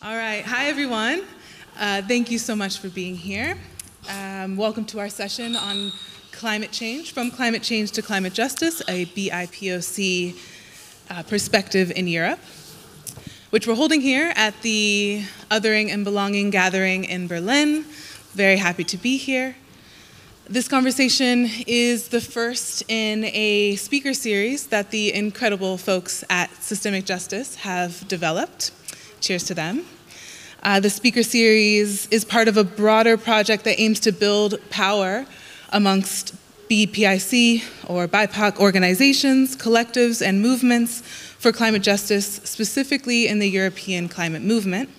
All right, hi everyone. Thank you so much for being here. Welcome to our session on climate change, from climate change to climate justice, a BIPOC perspective in Europe, which we're holding here at the Othering and Belonging Gathering in Berlin. Very happy to be here. This conversation is the first in a speaker series that the incredible folks at Systemic Justice have developed. Cheers to them. The speaker series is part of a broader project that aims to build power amongst BPIC or BIPOC organizations, collectives, and movements for climate justice, specifically in the European climate movement,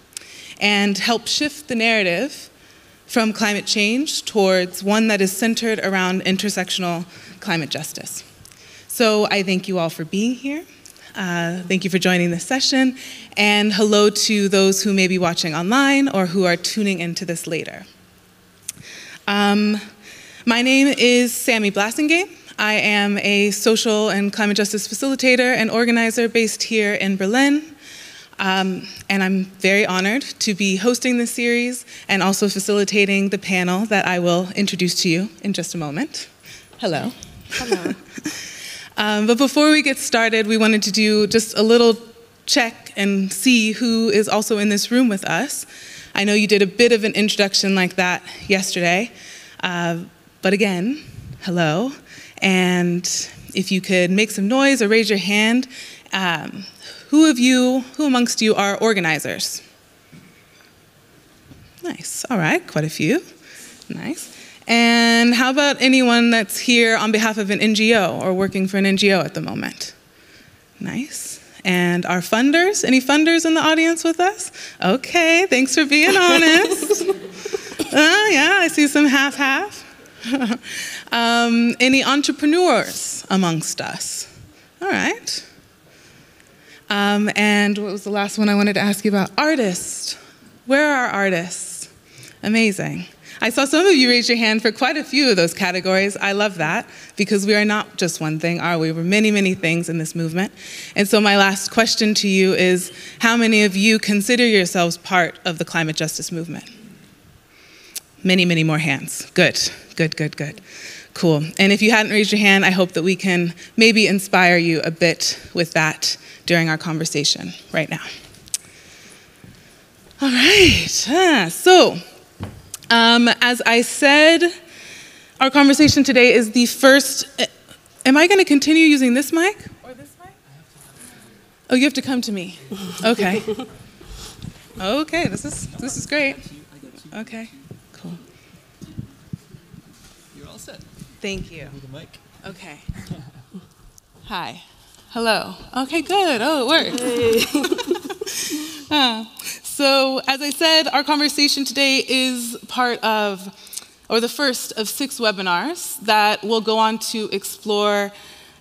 and help shift the narrative from climate change towards one that is centered around intersectional climate justice. So I thank you all for being here. Thank you for joining this session, and hello to those who may be watching online or who are tuning into this later. My name is Sammy Blassingame. I am a social and climate justice facilitator and organizer based here in Berlin, and I'm very honored to be hosting this series and also facilitating the panel that I will introduce to you in just a moment. Hello. Hello. But before we get started, we wanted to do just a little check and see who is also in this room with us. I know you did a bit of an introduction like that yesterday, but again, hello. And if you could make some noise or raise your hand, who amongst you are organizers? Nice, all right, quite a few, nice. And how about anyone that's here on behalf of an NGO or working for an NGO at the moment? Nice. And our funders? Any funders in the audience with us? Okay, thanks for being honest. Yeah, I see some half-half. Any entrepreneurs amongst us? All right. And what was the last one I wanted to ask you about? Artists. Where are artists? Amazing. I saw some of you raise your hand for quite a few of those categories. I love that, because we are not just one thing, are we? We're many, many things in this movement. And so my last question to you is, how many of you consider yourselves part of the climate justice movement? Many, many more hands. Good, good, good, good. Cool. And if you hadn't raised your hand, I hope that we can maybe inspire you a bit with that during our conversation right now. All right, as I said, our conversation today is the first. Am I going to continue using this mic or this mic? Oh, you have to come to me. Okay. Okay, this is great. Okay, cool. You're all set. Thank you. The mic. Okay. Hi. Hello. Okay, good. Oh, it worked. So, as I said, our conversation today is part of, or the first of 6 webinars that will go on to explore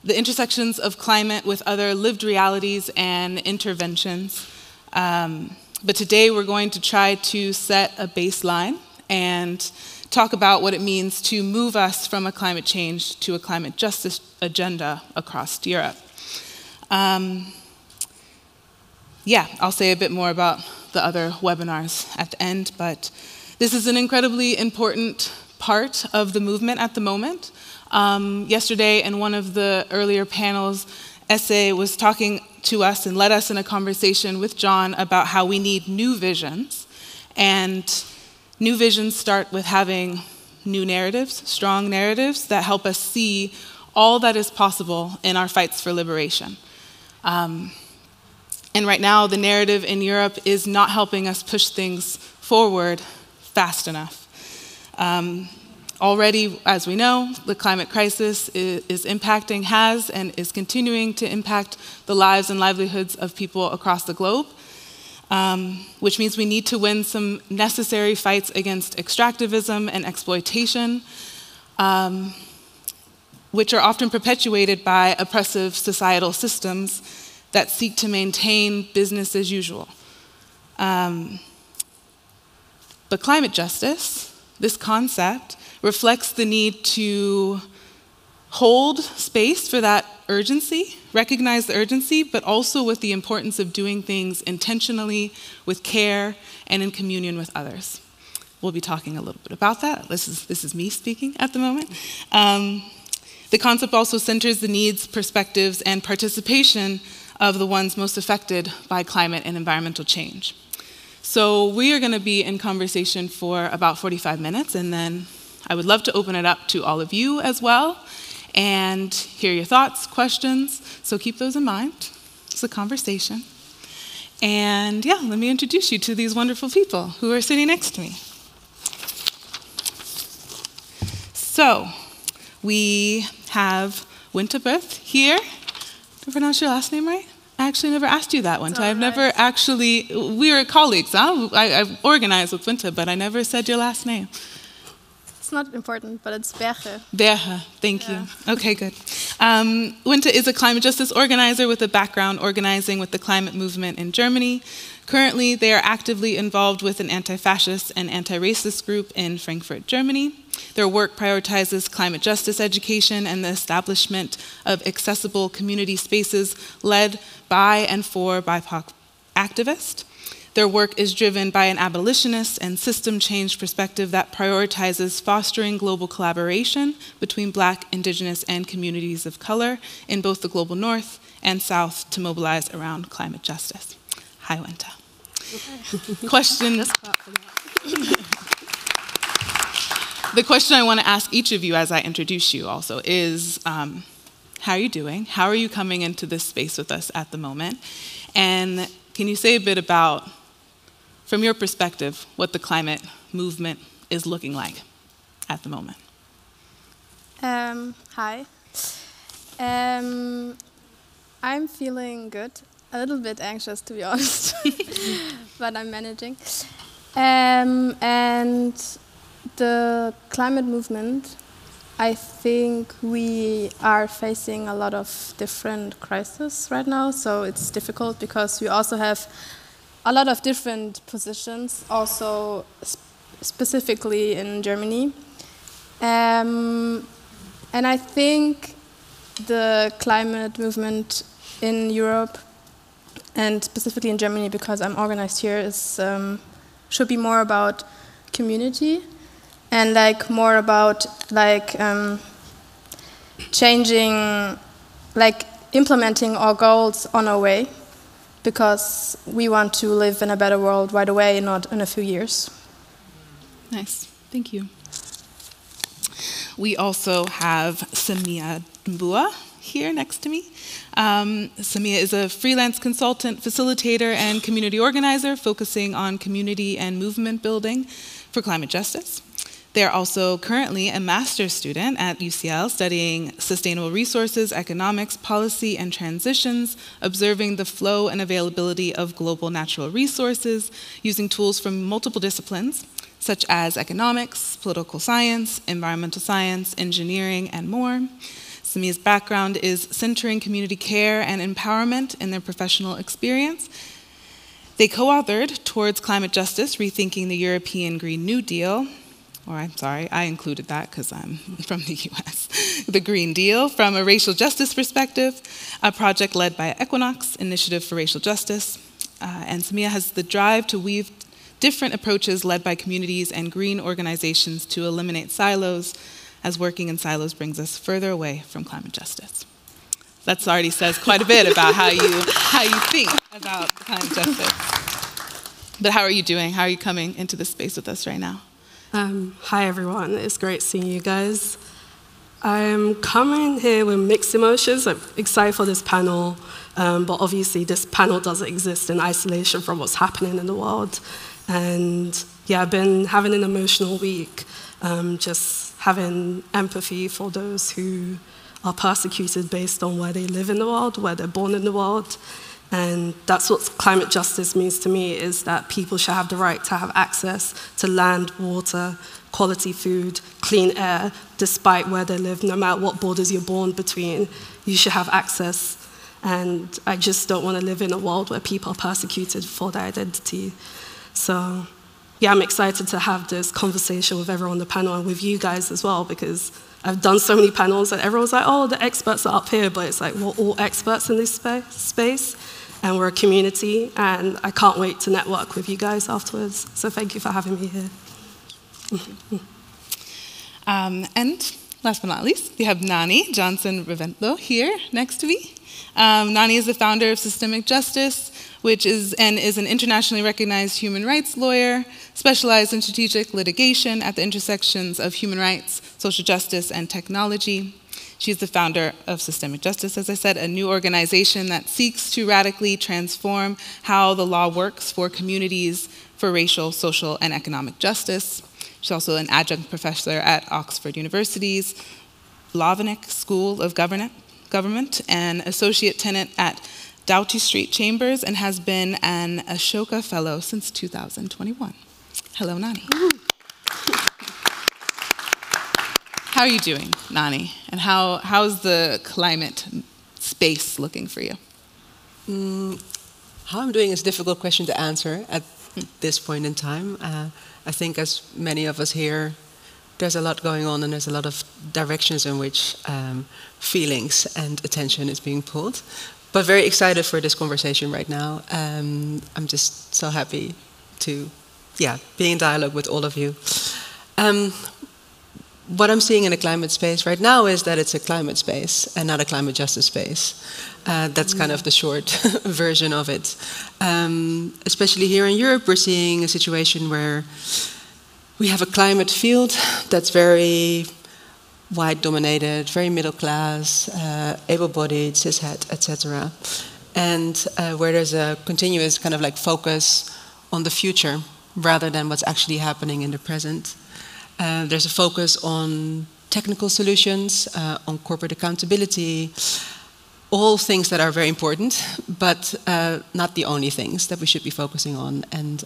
the intersections of climate with other lived realities and interventions. But today we're going to try to set a baseline and talk about what it means to move us from a climate change to a climate justice agenda across Europe. Yeah, I'll say a bit more about the other webinars at the end, but this is an incredibly important part of the movement at the moment. Yesterday, in one of the earlier panels, Essay was talking to us and led us in a conversation with John about how we need new visions. And new visions start with having new narratives, strong narratives that help us see all that is possible in our fights for liberation. And right now, the narrative in Europe is not helping us push things forward fast enough. Already, as we know, the climate crisis is impacting, has, and is continuing to impact the lives and livelihoods of people across the globe, which means we need to win some necessary fights against extractivism and exploitation, which are often perpetuated by oppressive societal systems that seek to maintain business as usual. But climate justice, this concept, reflects the need to hold space for that urgency, recognize the urgency, but also with the importance of doing things intentionally, with care, and in communion with others. We'll be talking a little bit about that. This is me speaking at the moment. The concept also centers the needs, perspectives, and participation of the ones most affected by climate and environmental change. So we are going to be in conversation for about 45 minutes, and then I would love to open it up to all of you as well and hear your thoughts, questions. So keep those in mind. It's a conversation. And yeah, let me introduce you to these wonderful people who are sitting next to me. So we have Winterbeth here. Did I pronounce your last name right? I actually never asked you that one. I've never actually, we are colleagues, huh? I've organized with Winter, but I never said your last name. It's not important, but it's Berge. Berge, thank you. Okay, good. Winter is a climate justice organizer with a background organizing with the climate movement in Germany. Currently, they are actively involved with an anti-fascist and anti-racist group in Frankfurt, Germany. Their work prioritizes climate justice education and the establishment of accessible community spaces led by and for BIPOC activists. Their work is driven by an abolitionist and system change perspective that prioritizes fostering global collaboration between Black, Indigenous, and communities of color in both the global North and South to mobilize around climate justice. Hi, Winter. Okay. The question I want to ask each of you as I introduce you also is, how are you doing? How are you coming into this space with us at the moment? And can you say a bit about, from your perspective, what the climate movement is looking like at the moment? Hi. I'm feeling good. A little bit anxious, to be honest, but I'm managing. And the climate movement, I think we are facing a lot of different crises right now, so it's difficult because we also have a lot of different positions, also specifically in Germany. And I think the climate movement in Europe, and specifically in Germany, because I'm organized here, is should be more about community and more about changing, implementing our goals on our way, because we want to live in a better world right away, not in a few years. Nice, thank you. We also have Samia Mbua here next to me. Samia is a freelance consultant, facilitator, and community organizer focusing on community and movement building for climate justice. They are also currently a master's student at UCL studying sustainable resources, economics, policy, and transitions, observing the flow and availability of global natural resources using tools from multiple disciplines, such as economics, political science, environmental science, engineering, and more. Samia's background is centering community care and empowerment in their professional experience. They co-authored Towards Climate Justice, Rethinking the European Green New Deal, or I'm sorry, I included that because I'm from the US, the Green Deal from a racial justice perspective, a project led by Equinox, Initiative for Racial Justice. And Samia has the drive to weave different approaches led by communities and green organizations to eliminate silos, as working in silos brings us further away from climate justice. That already says quite a bit about how you think about climate justice. But how are you doing? How are you coming into this space with us right now? Hi everyone, it's great seeing you guys. I'm coming here with mixed emotions. I'm excited for this panel, but obviously this panel doesn't exist in isolation from what's happening in the world. And yeah, I've been having an emotional week, just having empathy for those who are persecuted based on where they live in the world, where they're born in the world. And that's what climate justice means to me, is that people should have the right to have access to land, water, quality food, clean air, despite where they live, no matter what borders you're born between. You should have access. And I just don't want to live in a world where people are persecuted for their identity. So yeah, I'm excited to have this conversation with everyone on the panel and with you guys as well, because I've done so many panels, and everyone's like, oh, the experts are up here, but it's like, we're all experts in this space, and we're a community, and I can't wait to network with you guys afterwards. So thank you for having me here. And last but not least, we have Nani Johnson-Reventlow here next to me. Nani is the founder of Systemic Justice, which is an internationally recognized human rights lawyer, specialized in strategic litigation at the intersections of human rights, social justice, and technology. She's the founder of Systemic Justice, as I said, a new organization that seeks to radically transform how the law works for communities for racial, social, and economic justice. She's also an adjunct professor at Oxford University's Blavatnik School of Government and associate tenant at Doughty Street Chambers, and has been an Ashoka Fellow since 2021. Hello, Nani. How are you doing, Nani? And how's the climate space looking for you? How I'm doing is a difficult question to answer at this point in time. I think as many of us here, there's a lot going on and there's a lot of directions in which feelings and attention is being pulled. But very excited for this conversation right now. I'm just so happy to be in dialogue with all of you. What I'm seeing in the climate space right now is that it's a climate space and not a climate justice space. That's kind of the short version of it. Especially here in Europe, we're seeing a situation where we have a climate field that's very white-dominated, very middle class, able-bodied, cishet, etc. And where there's a continuous kind of like focus on the future rather than what's actually happening in the present. There's a focus on technical solutions, on corporate accountability, all things that are very important, but not the only things that we should be focusing on. And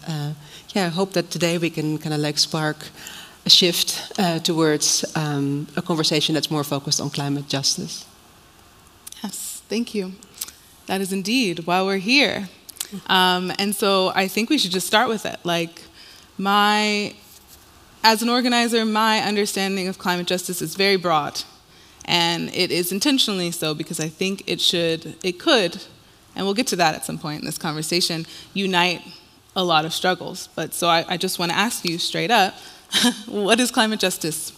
I hope that today we can kind of like spark a shift towards a conversation that's more focused on climate justice. Yes, thank you. That is indeed why we're here. And so I think we should just start with it. Like, as an organizer, my understanding of climate justice is very broad. And it is intentionally so because I think it could, and we'll get to that at some point in this conversation, unite a lot of struggles. But so I just want to ask you straight up, what is climate justice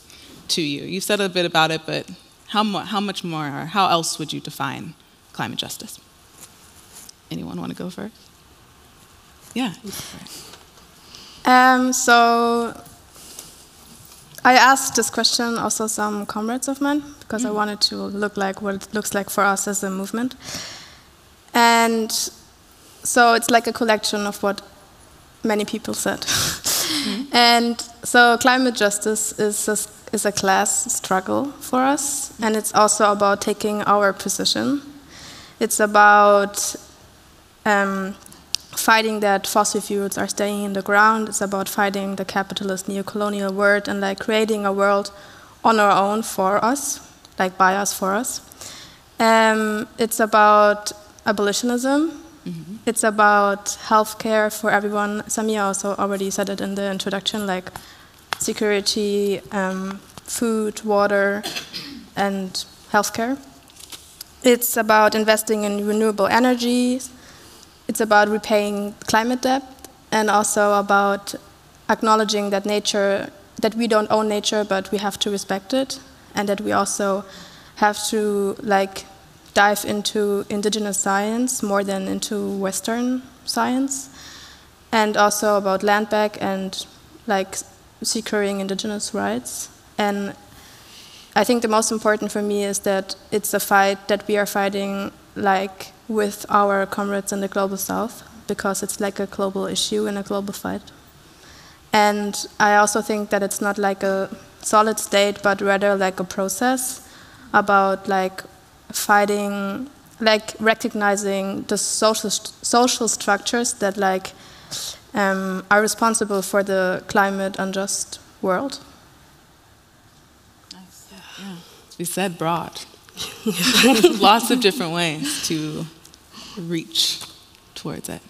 to you? You said a bit about it, but how much more, or how else would you define climate justice? Anyone want to go first? Yeah. So I asked this question also some comrades of mine because I wanted to look like what it looks like for us as a movement. And so it's like a collection of what many people said. And so climate justice is a class struggle for us, and it's also about taking our position. It's about fighting that fossil fuels are staying in the ground. It's about fighting the capitalist neo-colonial world and like creating a world on our own for us, like by us, for us. It's about abolitionism. It's about healthcare for everyone. Samia also already said it in the introduction, like security, food, water, and healthcare. It's about investing in renewable energies. It's about repaying climate debt, and also about acknowledging that that we don't own nature, but we have to respect it, and that we also have to like dive into indigenous science more than into Western science, and also about land back and like securing indigenous rights. And I think the most important for me is that it's a fight that we are fighting like with our comrades in the global south, because it's like a global issue and a global fight. And I also think that it's not like a solid state, but rather like a process about like fighting, like recognizing the social structures that like are responsible for the climate unjust world. Nice. Yeah. We said broad. Lots of different ways to reach towards it.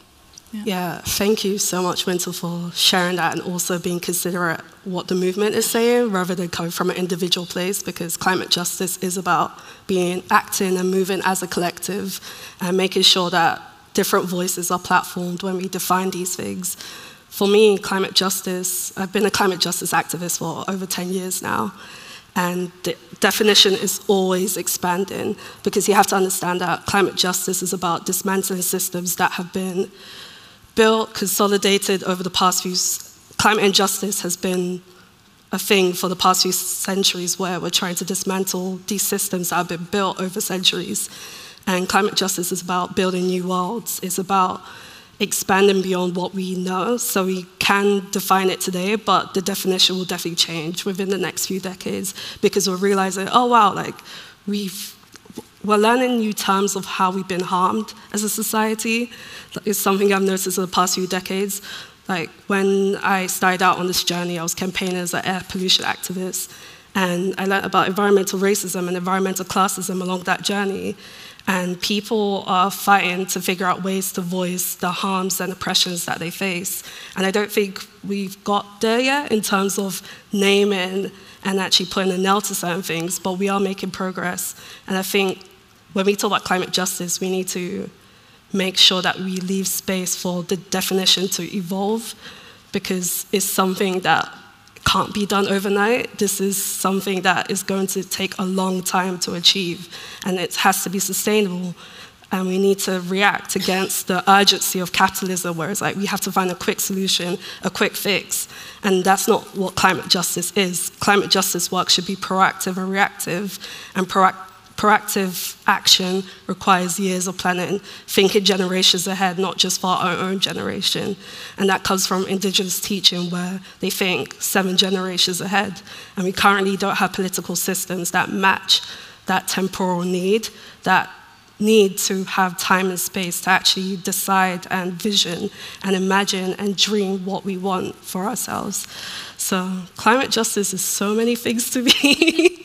Yeah, thank you so much, Winter, for sharing that and also being considerate what the movement is saying rather than coming from an individual place, because climate justice is about acting and moving as a collective and making sure that different voices are platformed when we define these things. For me, climate justice, I've been a climate justice activist for over 10 years now, and the definition is always expanding because you have to understand that climate justice is about dismantling systems that have been built, consolidated over the past few. Climate injustice has been a thing for the past few centuries where we're trying to dismantle these systems that have been built over centuries. And climate justice is about building new worlds. It's about expanding beyond what we know. So we can define it today, but the definition will definitely change within the next few decades because we're realizing, oh wow, like we're learning new terms of how we've been harmed as a society. It's something I've noticed in the past few decades. Like when I started out on this journey, I was campaigning as an air pollution activist, and I learned about environmental racism and environmental classism along that journey. And people are fighting to figure out ways to voice the harms and oppressions that they face. And I don't think we've got there yet in terms of naming and actually putting a nail to certain things, but we are making progress. And I think when we talk about climate justice, we need to make sure that we leave space for the definition to evolve, because it's something that can't be done overnight. This is something that is going to take a long time to achieve, and it has to be sustainable. And we need to react against the urgency of capitalism, where it's like we have to find a quick solution, a quick fix. And that's not what climate justice is. Climate justice work should be proactive and reactive, and proactive action requires years of planning, thinking generations ahead, not just for our own generation. And that comes from indigenous teaching where they think 7 generations ahead. And we currently don't have political systems that match that temporal need, that need to have time and space to actually decide and vision and imagine and dream what we want for ourselves. So climate justice is so many things to me.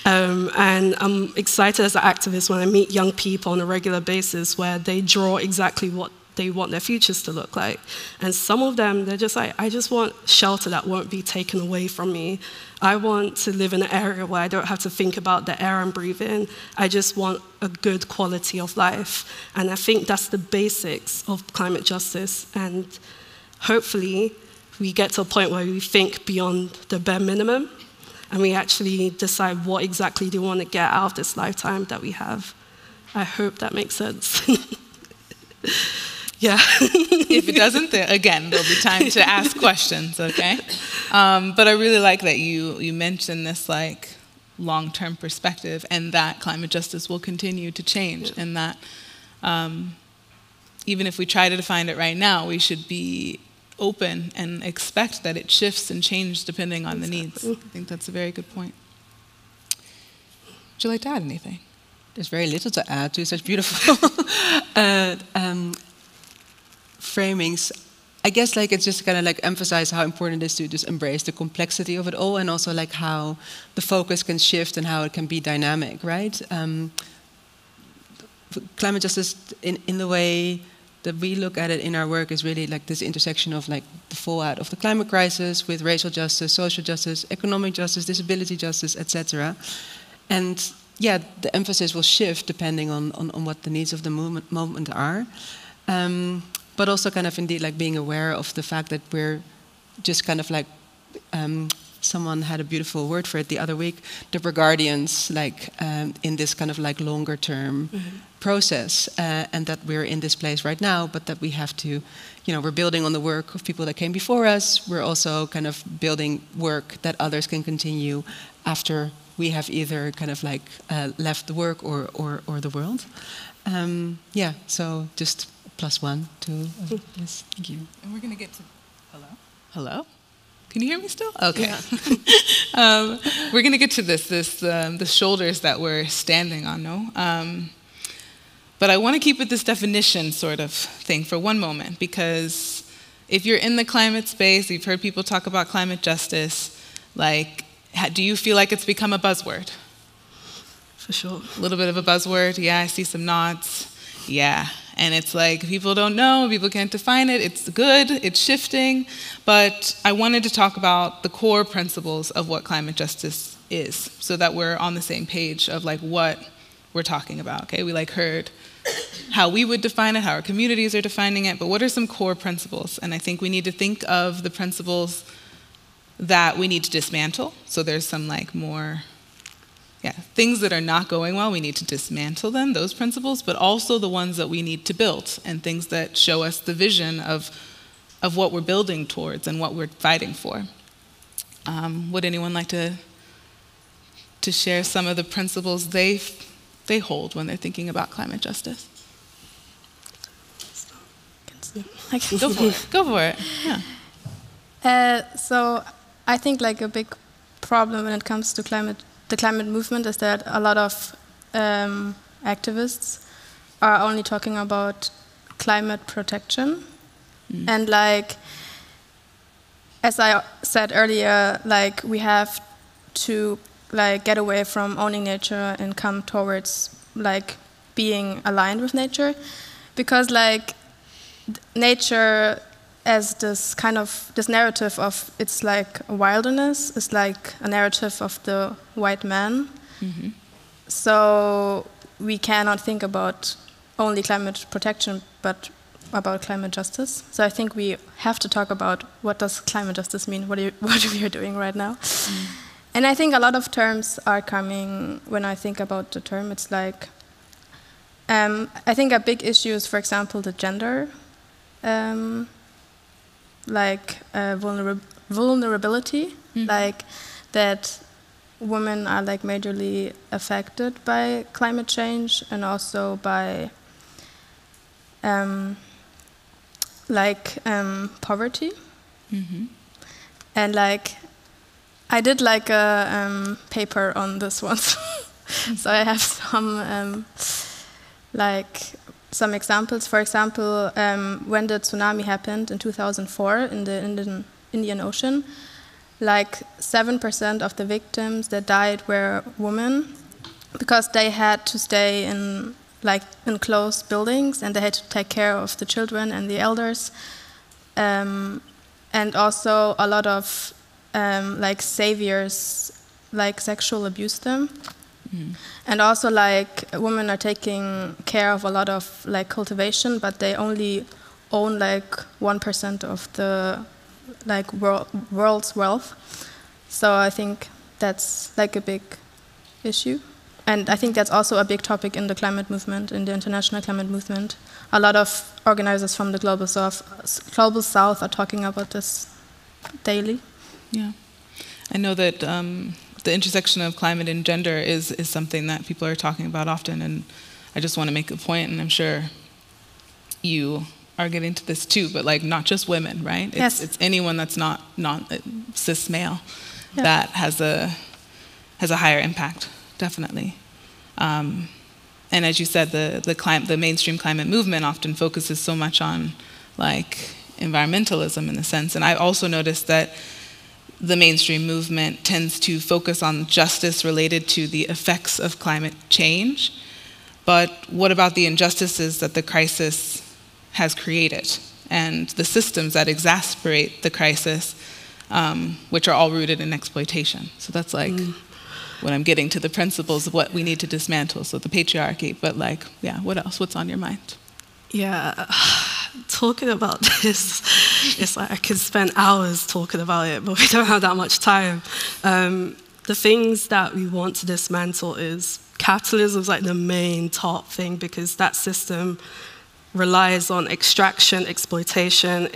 And I'm excited as an activist when I meet young people on a regular basis where they draw exactly what they want their futures to look like. And some of them, they're just like, I just want shelter that won't be taken away from me. I want to live in an area where I don't have to think about the air I'm breathing. I just want a good quality of life. And I think that's the basics of climate justice. And hopefully we get to a point where we think beyond the bare minimum and we actually decide what exactly do we want to get out of this lifetime that we have. I hope that makes sense. Yeah. If it doesn't, then again, there'll be time to ask questions, okay? But I really like that you mentioned this like long-term perspective and that climate justice will continue to change, and that even if we try to define it right now, we should be open and expect that it shifts and changes depending on the needs. I think that's a very good point. Would you like to add anything? There's very little to add to such beautiful framings. I guess like it's just kind of like emphasize how important it is to just embrace the complexity of it all, and also like how the focus can shift and how it can be dynamic, right? Climate justice in the way that we look at it in our work is really like this intersection of like the fallout of the climate crisis with racial justice, social justice, economic justice, disability justice, etc. And yeah, the emphasis will shift depending on what the needs of the moment are. But also kind of indeed like being aware of the fact that we're just kind of like, someone had a beautiful word for it the other week, that we're guardians like in this kind of like longer term process, and that we're in this place right now, but that we have to, you know, we're building on the work of people that came before us. We're also kind of building work that others can continue after we have either kind of like left the work or the world. Yeah, so just +1 to yes, thank you. And we're going to get to, hello? Can you hear me still? Okay. Yeah. We're going to get to the shoulders that we're standing on, no? But I want to keep with this definition sort of thing for one moment, because if you're in the climate space, you've heard people talk about climate justice, like, do you feel like it's become a buzzword? For sure. A little bit of a buzzword, yeah, I see some nods, yeah. And it's like, people don't know, people can't define it, it's good, it's shifting. But I wanted to talk about the core principles of what climate justice is, so that we're on the same page of like what we're talking about, okay? We like heard how we would define it, how our communities are defining it, but what are some core principles? And I think we need to think of the principles that we need to dismantle. So there's some like more, things that are not going well, we need to dismantle them, those principles, but also the ones that we need to build, and things that show us the vision of what we're building towards and what we're fighting for. Would anyone like to share some of the principles they hold when they're thinking about climate justice? Go for it. Yeah. So I think like a big problem when it comes to the climate movement is that a lot of activists are only talking about climate protection. And like, as I said earlier, like we have to like get away from owning nature and come towards like being aligned with nature, because like nature as this kind of this narrative of it's like a wilderness is like a narrative of the white man. So we cannot think about only climate protection but about climate justice. So I think we have to talk about what does climate justice mean, what we are doing right now. And I think a lot of terms are coming. When I think about the term, it's like I think a big issue is, for example, the gender, vulnerability, like that women are like majorly affected by climate change, and also by poverty. And like I did like a paper on this once, so I have some examples. For example, when the tsunami happened in 2004 in the Indian Ocean, like 7% of the victims that died were women, because they had to stay in enclosed buildings, and they had to take care of the children and the elders, and also a lot of saviors sexual abuse them. And also women are taking care of a lot of cultivation, but they only own 1% of the world's wealth. So I think that's a big issue. And I think that's also a big topic in the climate movement, in the international climate movement. A lot of organizers from the Global South are talking about this daily. Yeah. I know that the intersection of climate and gender is something that people are talking about often, and I just want to make a point, and I'm sure you are getting to this too, but not just women, right? Yes. It's anyone that's not cis male that has a higher impact, definitely. And as you said, the mainstream climate movement often focuses so much on environmentalism in a sense, and I also noticed that the mainstream movement tends to focus on justice related to the effects of climate change. But what about the injustices that the crisis has created, and the systems that exacerbate the crisis, which are all rooted in exploitation? So that's when I'm getting to the principles of what we need to dismantle, so the patriarchy. But what else? What's on your mind? Yeah, talking about this, it's I could spend hours talking about it, but we don't have that much time. The things that we want to dismantle is capitalism is the main top thing, because that system relies on extraction, exploitation.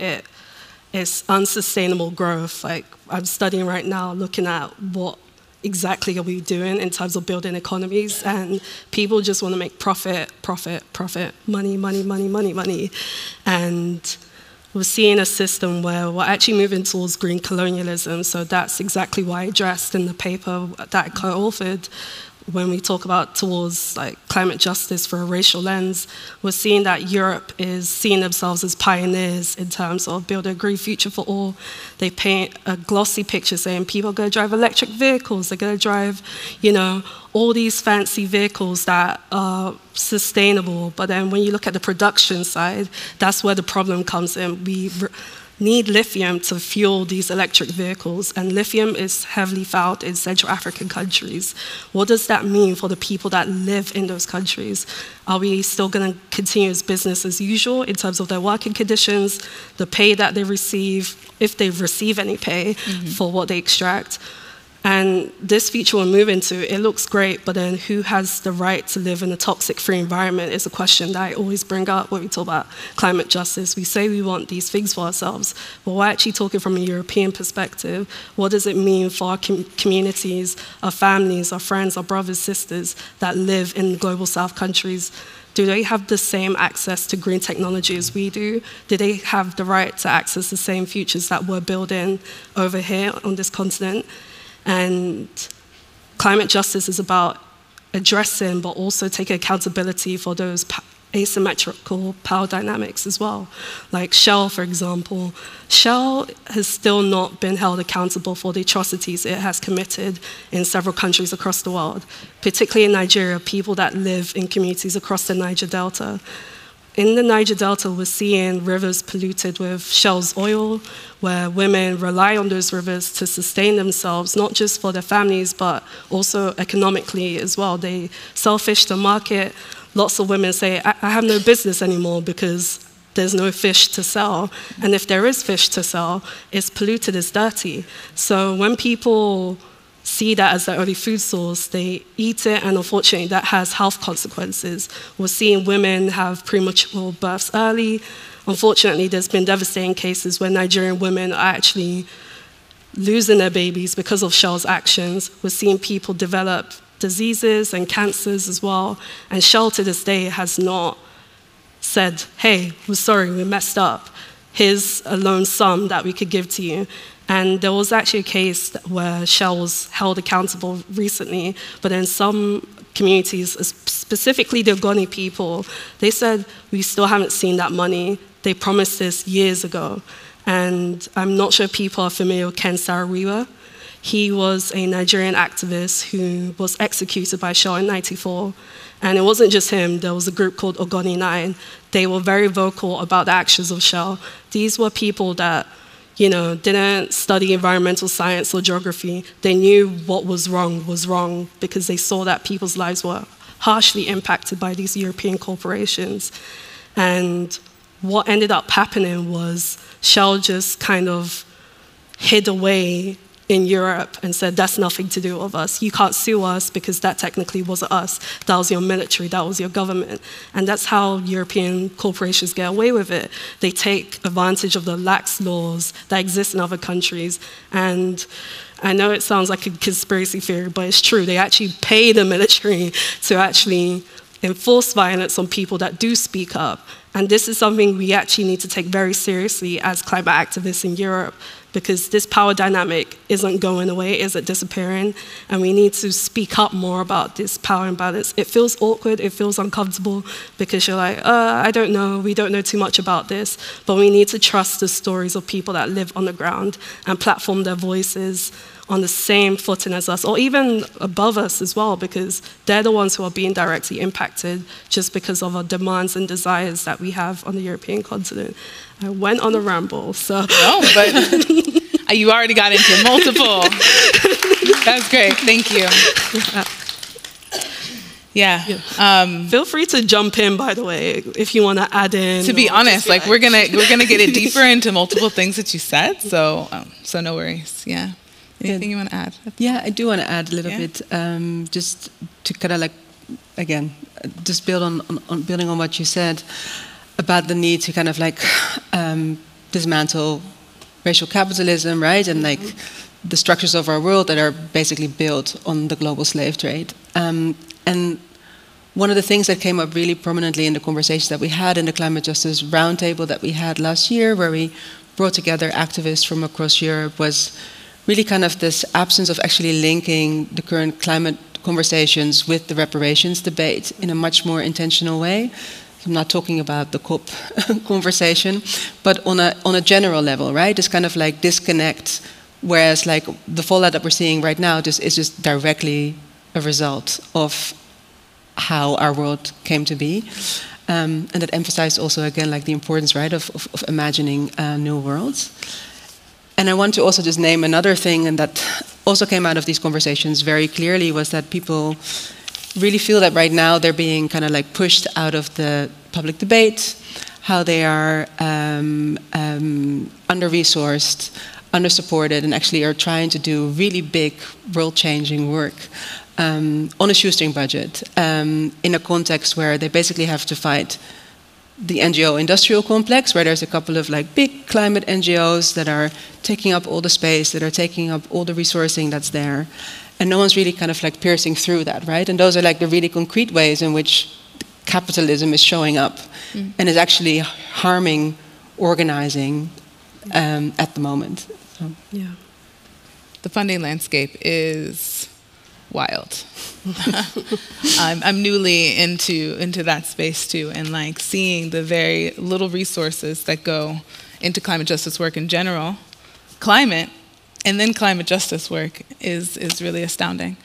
It's unsustainable growth. I'm studying right now, looking at what exactly are we doing in terms of building economies, and people just want to make profit, money. And we're seeing a system where we're actually moving towards green colonialism, so that's exactly why I addressed in the paper that I co-authored. when we talk about towards like climate justice for a racial lens, we're seeing that Europe is seeing themselves as pioneers in terms of building a green future for all. They paint a glossy picture saying people are going to drive electric vehicles, they're going to drive, you know, all these fancy vehicles that are sustainable. But then when you look at the production side, that's where the problem comes in. We need lithium to fuel these electric vehicles, and lithium is heavily found in Central African countries. What does that mean for the people that live in those countries? Are we still going to continue as business as usual in terms of their working conditions, the pay that they receive, if they receive any pay for what they extract? And this future we'll move into, it looks great, but then who has the right to live in a toxic-free environment is a question that I always bring up when we talk about climate justice. We say we want these things for ourselves, but we're actually talking from a European perspective. What does it mean for our communities, our families, our friends, our brothers, sisters that live in global South countries? Do they have the same access to green technology as we do? Do they have the right to access the same futures that we're building over here on this continent? And climate justice is about addressing, but also taking accountability for those asymmetrical power dynamics as well. Like Shell, for example. Shell has still not been held accountable for the atrocities it has committed in several countries across the world, particularly in Nigeria, people that live in communities across the Niger Delta. In the Niger Delta, we're seeing rivers polluted with Shell's oil, where women rely on those rivers to sustain themselves, not just for their families, but also economically as well. They sell fish to market. Lots of women say, I have no business anymore because there's no fish to sell. And if there is fish to sell, it's polluted, it's dirty. So when people see that as their only food source, they eat it, and unfortunately that has health consequences. We're seeing women have premature births early. Unfortunately, there's been devastating cases where Nigerian women are actually losing their babies because of Shell's actions. We're seeing people develop diseases and cancers as well, and Shell to this day has not said, hey, we're sorry, we messed up. Here's a loan sum that we could give to you. And there was actually a case where Shell was held accountable recently, but in some communities, specifically the Ogoni people, they said, we still haven't seen that money. They promised this years ago. And I'm not sure people are familiar with Ken Saro-Wiwa. He was a Nigerian activist who was executed by Shell in '94. And it wasn't just him, there was a group called Ogoni 9. They were very vocal about the actions of Shell. These were people that didn't study environmental science or geography. They knew what was wrong because they saw that people's lives were harshly impacted by these European corporations. And what ended up happening was Shell just kind of hid away in Europe and said, that's nothing to do with us. You can't sue us because that technically wasn't us. That was your military, that was your government. And that's how European corporations get away with it. They take advantage of the lax laws that exist in other countries. And I know it sounds like a conspiracy theory, but it's true. They actually pay the military to actually enforce violence on people that do speak up. And this is something we actually need to take very seriously as climate activists in Europe, because this power dynamic isn't going away, isn't disappearing, and we need to speak up more about this power imbalance. It feels awkward, it feels uncomfortable, because you're like, I don't know, we don't know too much about this, but we need to trust the stories of people that live on the ground and platform their voices on the same footing as us, or even above us as well, because they're the ones who are being directly impacted just because of our demands and desires that we have on the European continent. I went on a ramble, so. No, but you already got into multiple. That's great, thank you. Yeah. Feel free to jump in, by the way, if you want to add in. To be honest, like we're gonna get it deeper into multiple things that you said, so no worries. Yeah. Anything you want to add? Yeah, I do want to add a little bit, just to kind of like, again, just building on what you said about the need to kind of like dismantle racial capitalism, right? And like the structures of our world that are basically built on the global slave trade. And one of the things that came up really prominently in the conversations that we had in the climate justice roundtable that we had last year, where we brought together activists from across Europe, was really kind of this absence of actually linking the current climate conversations with the reparations debate in a much more intentional way. I'm not talking about the COP conversation, but on a general level, right? This kind of like disconnect, whereas like the fallout that we're seeing right now is just directly a result of how our world came to be. And that emphasized also, again, like the importance, right, of imagining new worlds. And I want to also just name another thing, and that also came out of these conversations very clearly, was that people really feel that right now they're being kind of like pushed out of the public debate, how they are under-resourced, under-supported, and actually are trying to do really big, world-changing work on a shoestring budget, in a context where they basically have to fight the NGO industrial complex, where there's a couple of like big climate NGOs that are taking up all the space, that are taking up all the resourcing that's there, and no one's really kind of like piercing through that, right? And those are like the really concrete ways in which capitalism is showing up and is actually harming organizing at the moment. So. Yeah. The funding landscape is wild. I'm newly into that space too, and like seeing the very little resources that go into climate justice work in general, climate, and then climate justice work is really astounding.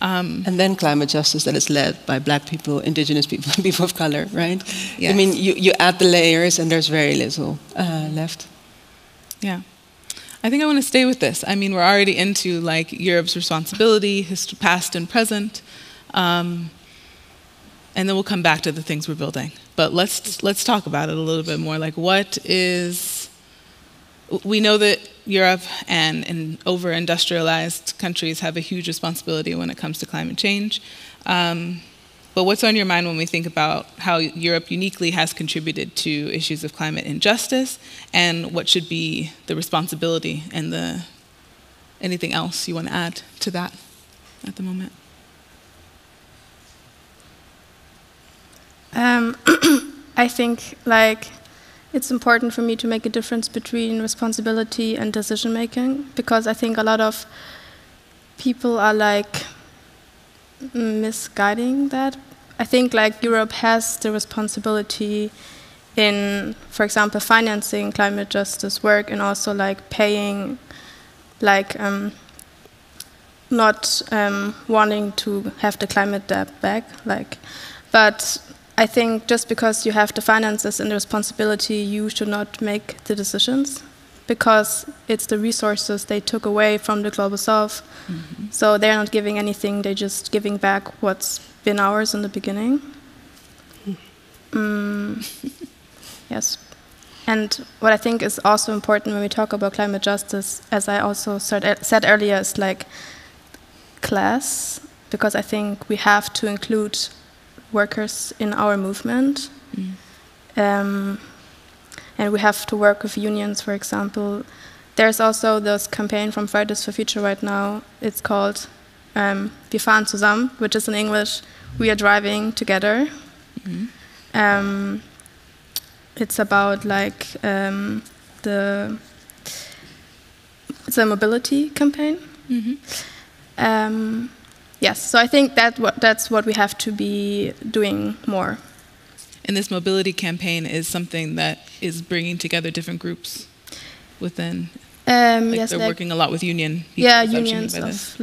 And then climate justice that is led by Black people, Indigenous people, people of color, right? Yes. I mean, you add the layers and there's very little left. Yeah. I think I want to stay with this. I mean, we're already into like Europe's responsibility, past and present, and then we'll come back to the things we're building. But let's talk about it a little bit more. Like, what is? We know that Europe and over-industrialized countries have a huge responsibility when it comes to climate change. But what's on your mind when we think about how Europe uniquely has contributed to issues of climate injustice, and what should be the responsibility and anything else you want to add to that at the moment? I think like it's important for me to make a difference between responsibility and decision making, because I think a lot of people are like misguiding that. I think like Europe has the responsibility in, for example, financing climate justice work, and also like paying, like not wanting to have the climate debt back, like, but I think just because you have the finances and the responsibility, you should not make the decisions, because it's the resources they took away from the global south. Mm-hmm. So they're not giving anything, they're just giving back what's been ours in the beginning. Yes. And what I think is also important when we talk about climate justice, as I also said earlier, is like class, because I think we have to include workers in our movement. And we have to work with unions, for example. There's also this campaign from Fridays for Future right now. It's called Wir fahren zusammen, which is in English, we are driving together. It's about like it's a mobility campaign. Yes, so I think that's what we have to be doing more. And this mobility campaign is something that is bringing together different groups within. Yes, they're like, working a lot with union people. Yeah, unions of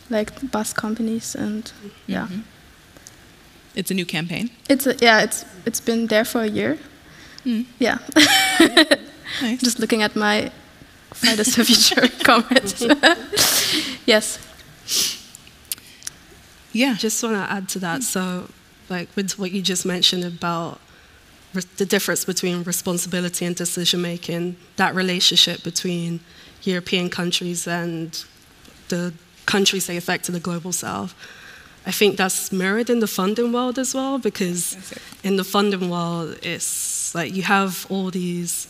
like bus companies and yeah. It's a new campaign. It's been there for a year. Yeah. Nice. Just looking at my Fridays for Future comments. Yes. Yeah. Just want to add to that. So, like with what you just mentioned about the difference between responsibility and decision making, that relationship between European countries and the countries they affect in the global south, I think that's mirrored in the funding world as well, because in the funding world, it's like you have all these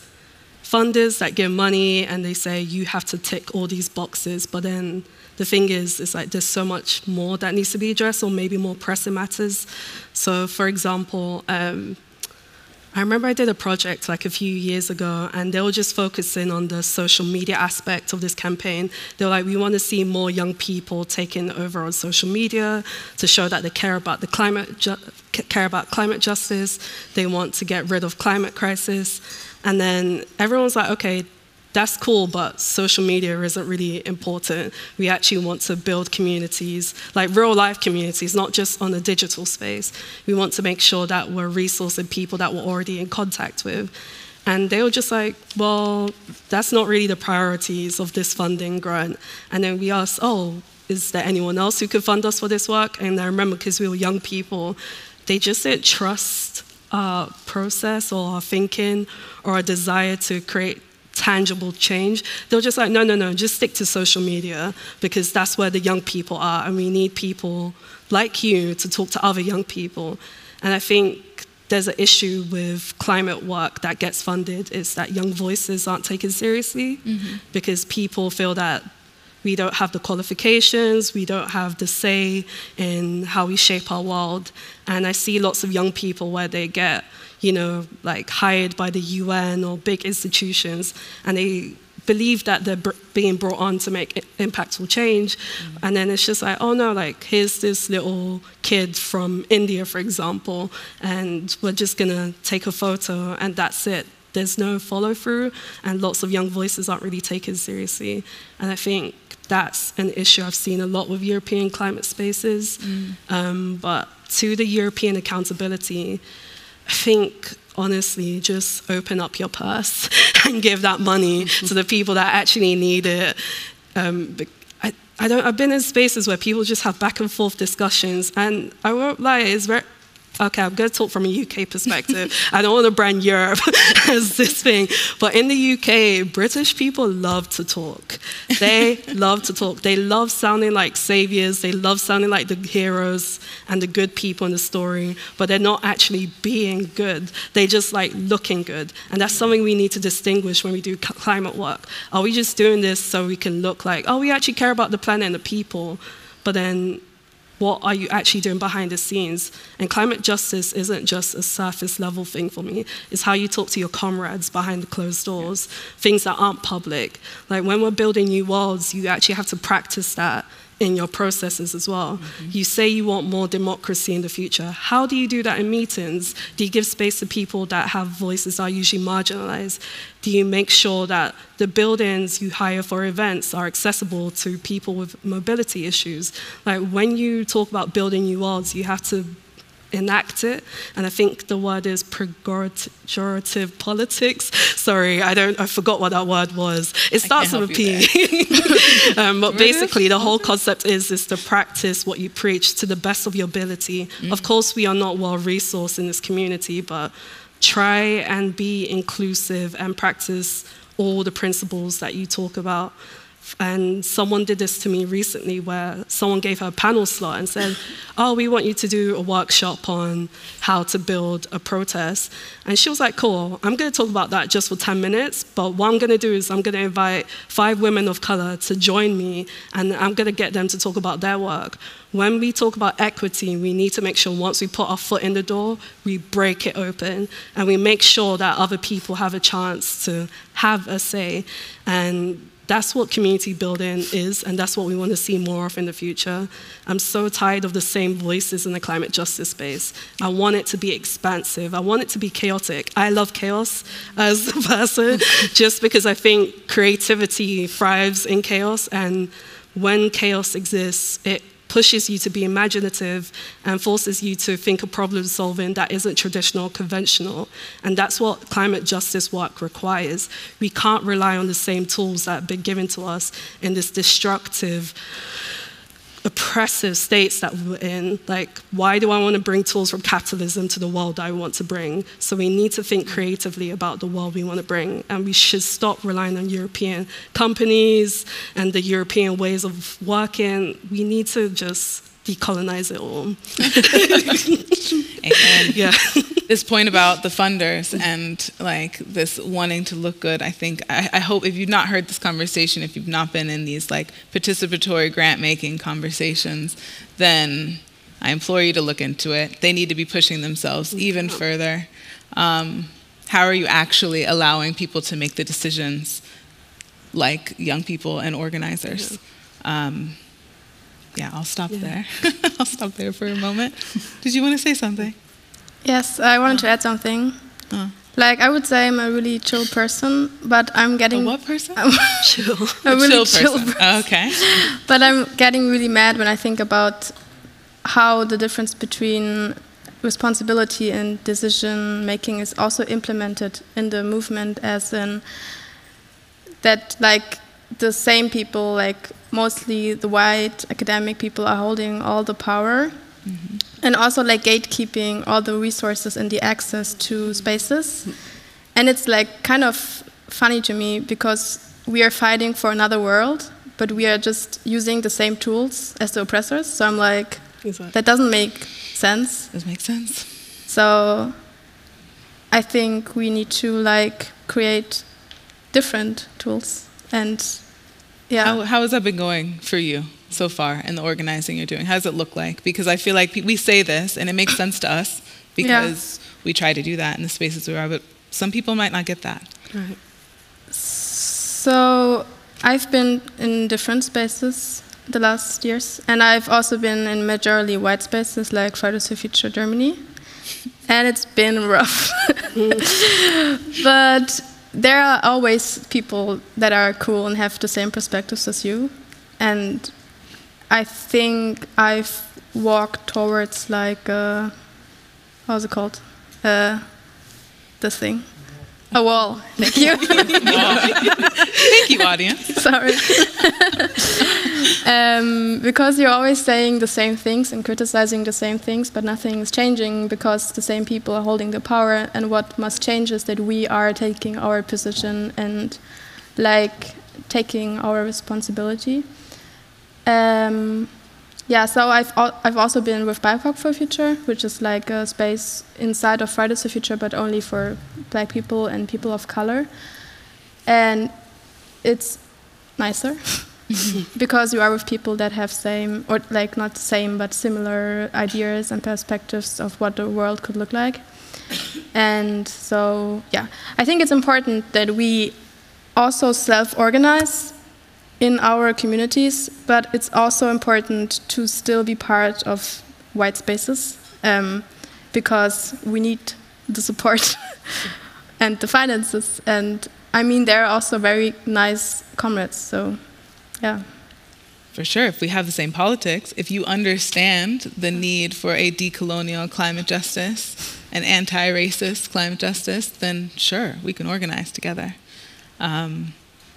funders that give money and they say you have to tick all these boxes, but then the thing is, it's like there's so much more that needs to be addressed, or maybe more pressing matters. So, for example, I I remember I did a project like a few years ago, and they were just focusing on the social media aspect of this campaign. They were like, we want to see more young people taking over on social media to show that they care about climate justice. They want to get rid of climate crisis. And then everyone's like, okay, that's cool, but social media isn't really important. We actually want to build communities, like real life communities, not just on the digital space. We want to make sure that we're resourcing people that we're already in contact with. And they were just like, well, that's not really the priorities of this funding grant. And then we asked, oh, is there anyone else who could fund us for this work? And I remember, because we were young people, they just didn't trust our process or our thinking or our desire to create tangible change. They were just like, no, just stick to social media, because that's where the young people are, and we need people like you to talk to other young people. And I think there's an issue with climate work that gets funded, is that young voices aren't taken seriously, because people feel that we don't have the qualifications, we don't have the say in how we shape our world. And I see lots of young people where they get, like hired by the UN or big institutions, and they believe that they're being brought on to make impactful change. And then it's just like, oh no, like here's this little kid from India, for example, and we're just gonna take a photo and that's it. There's no follow through, and lots of young voices aren't really taken seriously. And I think that's an issue I've seen a lot with European climate spaces. But to the European accountability, I think, honestly, just open up your purse and give that money to the people that actually need it. I've been in spaces where people just have back and forth discussions, and I won't lie, it's very... Okay, I'm going to talk from a UK perspective. I don't want to brand Europe as this thing. But in the UK, British people love to talk. They love to talk. They love sounding like saviors. They love sounding like the heroes and the good people in the story. But they're not actually being good. They just like looking good. And that's something we need to distinguish when we do climate work. Are we just doing this so we can look like, oh, we actually care about the planet and the people? But then, what are you actually doing behind the scenes? And climate justice isn't just a surface level thing for me. It's how you talk to your comrades behind the closed doors, things that aren't public. Like when we're building new worlds, you actually have to practice that in your processes as well. You say you want more democracy in the future. How do you do that in meetings? Do you give space to people that have voices that are usually marginalized? Do you make sure that the buildings you hire for events are accessible to people with mobility issues? Like when you talk about building new worlds, you have to enact it. And I think the word is pejorative politics. Sorry, I forgot what that word was. It starts with a P. But basically the whole concept is to practice what you preach to the best of your ability. Of course, we are not well-resourced in this community, but try and be inclusive and practice all the principles that you talk about. And someone did this to me recently, where someone gave her a panel slot and said, oh, we want you to do a workshop on how to build a protest. And she was like, cool, I'm going to talk about that just for 10 minutes, but what I'm going to do is I'm going to invite 5 women of color to join me, and I'm going to get them to talk about their work. When we talk about equity, we need to make sure once we put our foot in the door, we break it open, and we make sure that other people have a chance to have a say. And that's what community building is, and that's what we want to see more of in the future. I'm so tired of the same voices in the climate justice space. I want it to be expansive. I want it to be chaotic. I love chaos as a person, just because I think creativity thrives in chaos, and when chaos exists, it pushes you to be imaginative and forces you to think of problem solving that isn't traditional or conventional. And that's what climate justice work requires. We can't rely on the same tools that have been given to us in this destructive, oppressive states that we're in. Like, why do I want to bring tools from capitalism to the world I want to bring? So we need to think creatively about the world we want to bring, and we should stop relying on European companies and the European ways of working. We need to just decolonize it all. Amen. Yeah. This point about the funders and like this wanting to look good, I think, I hope if you've not heard this conversation, if you've not been in these like participatory grant making conversations, then I implore you to look into it. They need to be pushing themselves even further. how are you actually allowing people to make the decisions like young people and organizers? Yeah, I'll stop there. I'll stop there for a moment. Did you want to say something? Yes, I wanted to add something. Like, I would say I'm a really chill person, but I'm getting... A what person? Chill. A really chill person. Oh, okay. But I'm getting really mad when I think about how the difference between responsibility and decision making is also implemented in the movement, as in that, like, the same people, like mostly the white academic people, are holding all the power, and also like gatekeeping all the resources and the access to spaces. And it's like kind of funny to me, because we are fighting for another world, but we are just using the same tools as the oppressors. So I'm like, that doesn't make sense. Doesn't make sense. So I think we need to like create different tools. And yeah. How has that been going for you so far in the organizing you're doing? How does it look like? Because I feel like we say this and it makes sense to us because we try to do that in the spaces we are, but some people might not get that. Right. So I've been in different spaces the last years, and I've also been in majorly white spaces like Fridays for Future Germany, and it's been rough. But there are always people that are cool and have the same perspectives as you, and I think I've walked towards like how's it called? This thing. A wall. Thank you. Thank you, audience. Sorry. Because you're always saying the same things and criticizing the same things, but nothing is changing because the same people are holding the power. And what must change is that we are taking our position and like taking our responsibility. Yeah, so I've also been with BIPOC for Future, which is like a space inside of Fridays for Future, but only for Black people and people of color. And it's nicer because you are with people that have same, or like not same, but similar ideas and perspectives of what the world could look like. And so, yeah, I think it's important that we also self-organize in our communities, but it's also important to still be part of white spaces because we need the support and the finances. And I mean, they're also very nice comrades, so yeah. For sure, if we have the same politics, if you understand the need for a decolonial climate justice and anti-racist climate justice, then sure, we can organize together.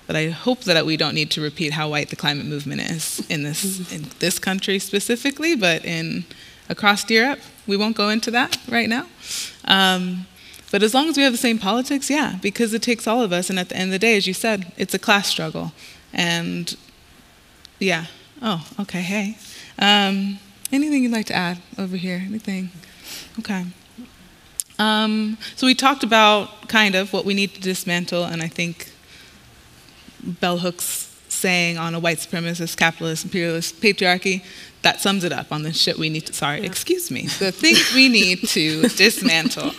But I hope that we don't need to repeat how white the climate movement is in this country specifically, but across Europe. We won't go into that right now. But as long as we have the same politics, yeah, because it takes all of us. And at the end of the day, as you said, it's a class struggle. And yeah. Oh, okay, hey. Anything you'd like to add over here? Anything? Okay. So we talked about kind of what we need to dismantle, and I think Bell Hook's saying on a white supremacist, capitalist, imperialist patriarchy, that sums it up on the shit we need to, excuse me, the things we need to dismantle.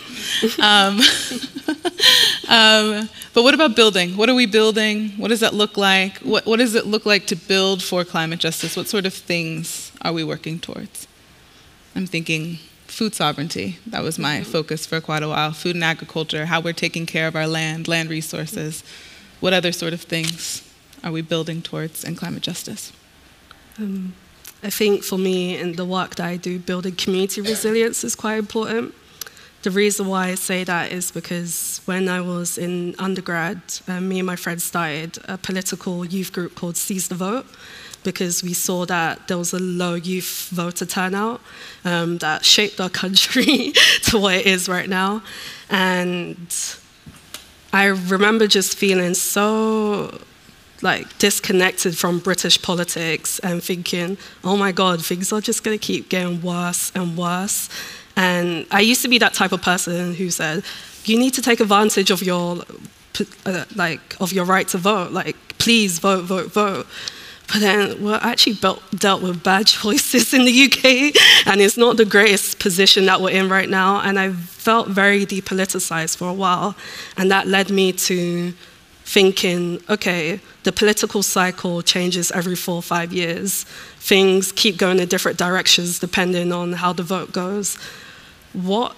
But what about building? What are we building? What does that look like? What does it look like to build for climate justice? What sort of things are we working towards? I'm thinking food sovereignty. That was my focus for quite a while. Food and agriculture, how we're taking care of our land resources. What other sort of things are we building towards in climate justice? I think for me, in the work that I do, building community resilience is quite important. The reason why I say that is because when I was in undergrad, me and my friends started a political youth group called Seize the Vote, because we saw that there was a low youth voter turnout that shaped our country to what it is right now. And I remember just feeling so disconnected from British politics and thinking, oh my God, things are just going to keep getting worse and worse. And I used to be that type of person who said, you need to take advantage of your right to vote. Please vote, vote, vote. But then we're actually dealt with bad choices in the UK, and it's not the greatest position that we're in right now. And I felt very depoliticized for a while, and that led me to thinking, okay, the political cycle changes every 4 or 5 years. Things keep going in different directions depending on how the vote goes. What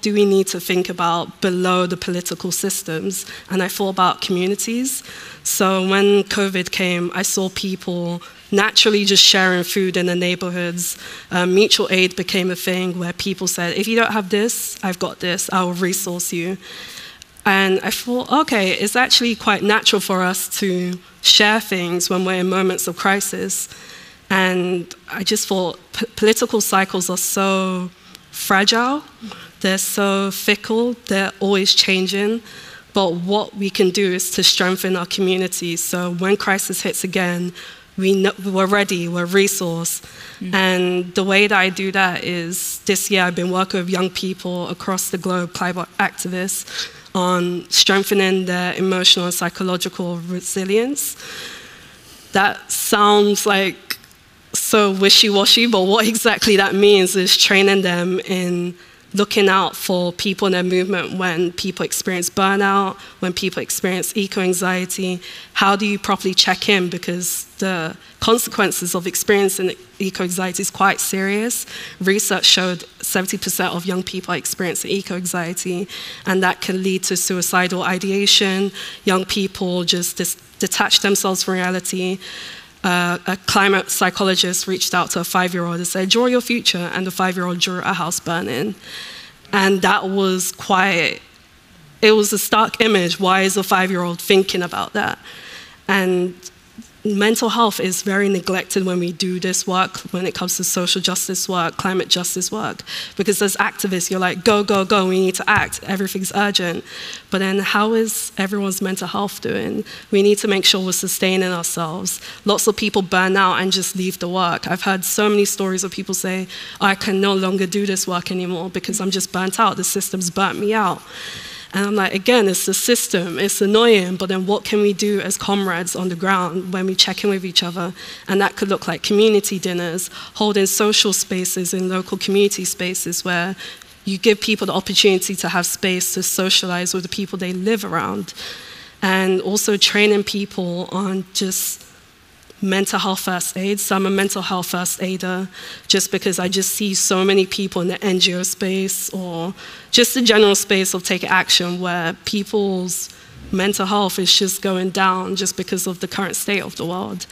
do we need to think about below the political systems? And I thought about communities. So when COVID came, I saw people naturally just sharing food in the neighborhoods. Mutual aid became a thing where people said, if you don't have this, I've got this, I will resource you. And I thought, okay, it's actually quite natural for us to share things when we're in moments of crisis. And I just thought political cycles are so fragile, they're so fickle, they're always changing. But what we can do is to strengthen our communities. So when crisis hits again, we're ready, we're resourced. And the way that I do that is, this year I've been working with young people across the globe, climate activists, on strengthening their emotional and psychological resilience. That sounds like so wishy-washy, but what exactly that means is training them in looking out for people in their movement when people experience burnout, when people experience eco-anxiety. How do you properly check in? Because the consequences of experiencing eco-anxiety is quite serious. Research showed 70% of young people are experiencing eco-anxiety, and that can lead to suicidal ideation. Young people just detach themselves from reality. A climate psychologist reached out to a 5-year-old and said, draw your future, and the 5-year-old drew a house burning. And that was it was a stark image. Why is a 5-year-old thinking about that? And mental health is very neglected when we do this work, when it comes to social justice work, climate justice work. Because as activists, you're like, go, go, go, we need to act, everything's urgent. But then how is everyone's mental health doing? We need to make sure we're sustaining ourselves. Lots of people burn out and just leave the work. I've heard so many stories of people say, I can no longer do this work anymore because I'm just burnt out, the system's burnt me out. And I'm like, again, it's the system, it's annoying, but then what can we do as comrades on the ground when we check in with each other? And that could look like community dinners, holding social spaces in local community spaces where you give people the opportunity to have space to socialize with the people they live around. And also training people on just mental health first aid. So I'm a mental health first aider just because I just see so many people in the NGO space or just the general space of taking action where people's mental health is just going down just because of the current state of the world.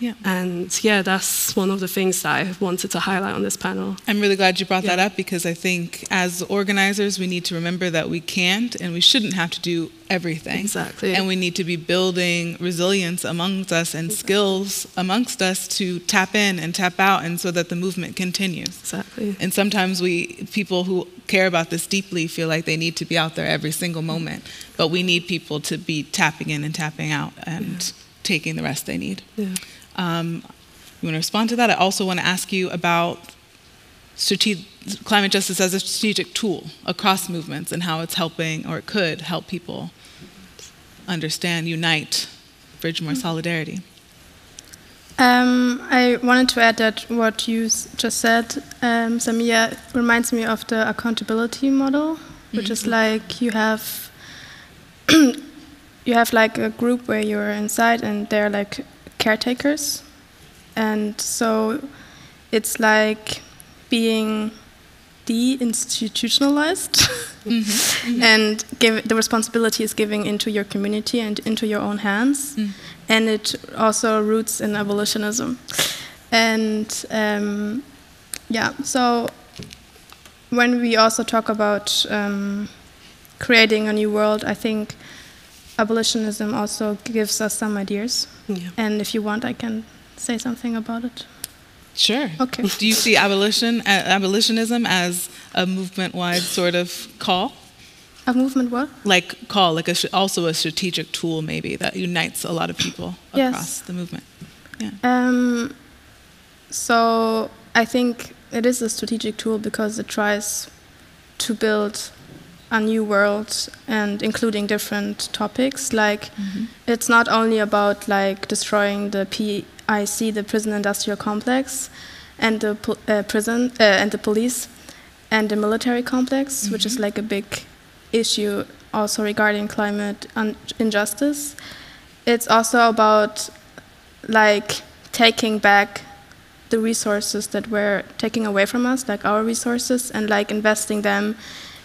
Yeah. And yeah, that's one of the things that I wanted to highlight on this panel. I'm really glad you brought that up because I think as organizers, we need to remember that we can't and we shouldn't have to do everything. Exactly. And we need to be building resilience amongst us and skills amongst us to tap in and tap out and so that the movement continues. Exactly. And sometimes people who care about this deeply feel like they need to be out there every single moment, but we need people to be tapping in and tapping out and taking the rest they need. Yeah. You want to respond to that? I also want to ask you about climate justice as a strategic tool across movements and how it's helping, or it could help people understand, unite, bridge more solidarity. I wanted to add that what you just said, Samia, reminds me of the accountability model, which is like you have like a group where you're inside and they're like caretakers, and so it's like being de-institutionalized and the responsibility is giving into your community and into your own hands, and it also roots in abolitionism. And so when we also talk about creating a new world, I think abolitionism also gives us some ideas. Yeah. And if you want, I can say something about it. Sure. Okay. Do you see abolitionism as a movement-wide sort of call? A movement what? Like call, like also a strategic tool maybe that unites a lot of people across the movement. Yeah. So I think it is a strategic tool because it tries to build a new world and including different topics. Like, it's not only about like destroying the PIC, the prison industrial complex, and the prison and the police and the military complex, which is like a big issue also regarding climate injustice. It's also about like taking back the resources that we're taking away from us, like our resources, and like investing them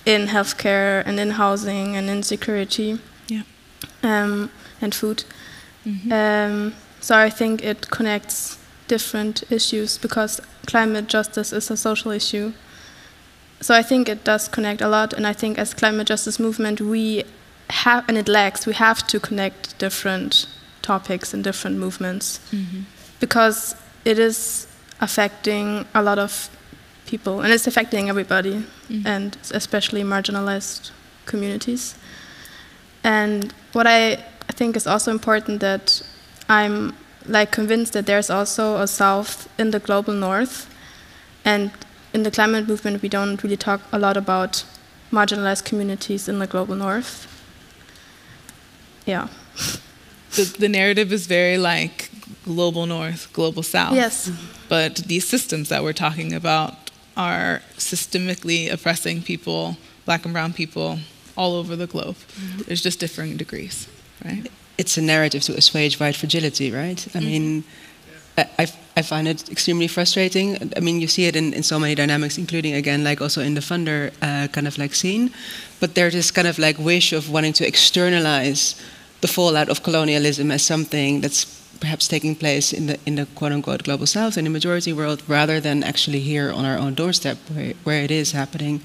in healthcare and in housing and in security, and food. So I think it connects different issues because climate justice is a social issue. So I think it does connect a lot, and I think as climate justice movement we have, and it lacks, we have to connect different topics and different movements because it is affecting a lot of people, and it's affecting everybody, and especially marginalized communities. And what I think is also important, that I'm like convinced that there's also a South in the global North, and in the climate movement we don't really talk a lot about marginalized communities in the global North. Yeah. The narrative is very like global North, global South. Yes. But these systems that we're talking about are systemically oppressing people, Black and brown people, all over the globe. There's just differing degrees, right? It's a narrative to assuage white fragility, right? I mean, I find it extremely frustrating. I mean, you see it in so many dynamics, including, again, like also in the funder kind of like scene. But there's this kind of like wish of wanting to externalize the fallout of colonialism as something that's perhaps taking place in the quote-unquote global South, in the majority world, rather than actually here on our own doorstep where it is happening.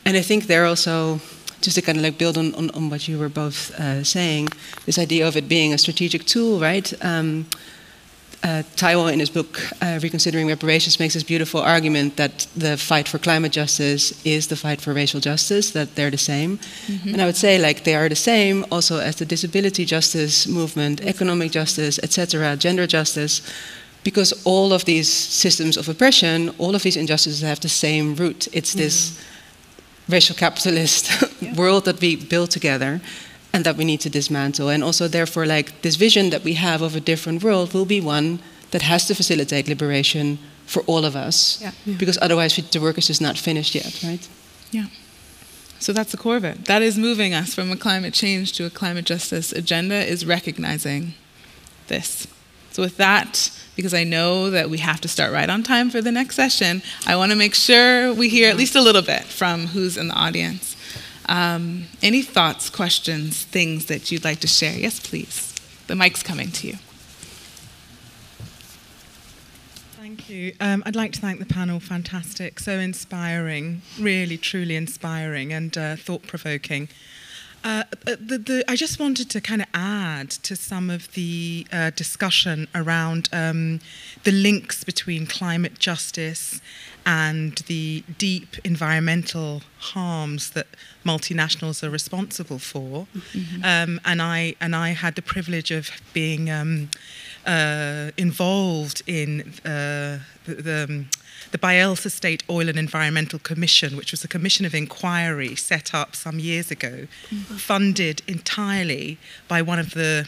And I think there also, just to kind of like build on what you were both saying, this idea of it being a strategic tool, right? Taiwo, in his book Reconsidering Reparations, makes this beautiful argument that the fight for climate justice is the fight for racial justice, that they're the same. And I would say like they are the same also as the disability justice movement, economic justice, etc., gender justice, because all of these systems of oppression, all of these injustices have the same root. It's this racial capitalist world that we build together and that we need to dismantle. And also, therefore, like this vision that we have of a different world will be one that has to facilitate liberation for all of us, because otherwise the work is just not finished yet, right? Yeah. So that's the core of it. That is moving us from a climate change to a climate justice agenda, is recognizing this. So with that, because I know that we have to start right on time for the next session, I want to make sure we hear at least a little bit from who's in the audience. Any thoughts, questions, things that you'd like to share? Yes, please. The mic's coming to you. Thank you. I'd like to thank the panel. Fantastic. So inspiring, really, truly inspiring and thought-provoking. I just wanted to kind of add to some of the discussion around the links between climate justice and the deep environmental harms that multinationals are responsible for. And I had the privilege of being involved in the Bielsa State Oil and Environmental Commission, which was a commission of inquiry set up some years ago, funded entirely by one of the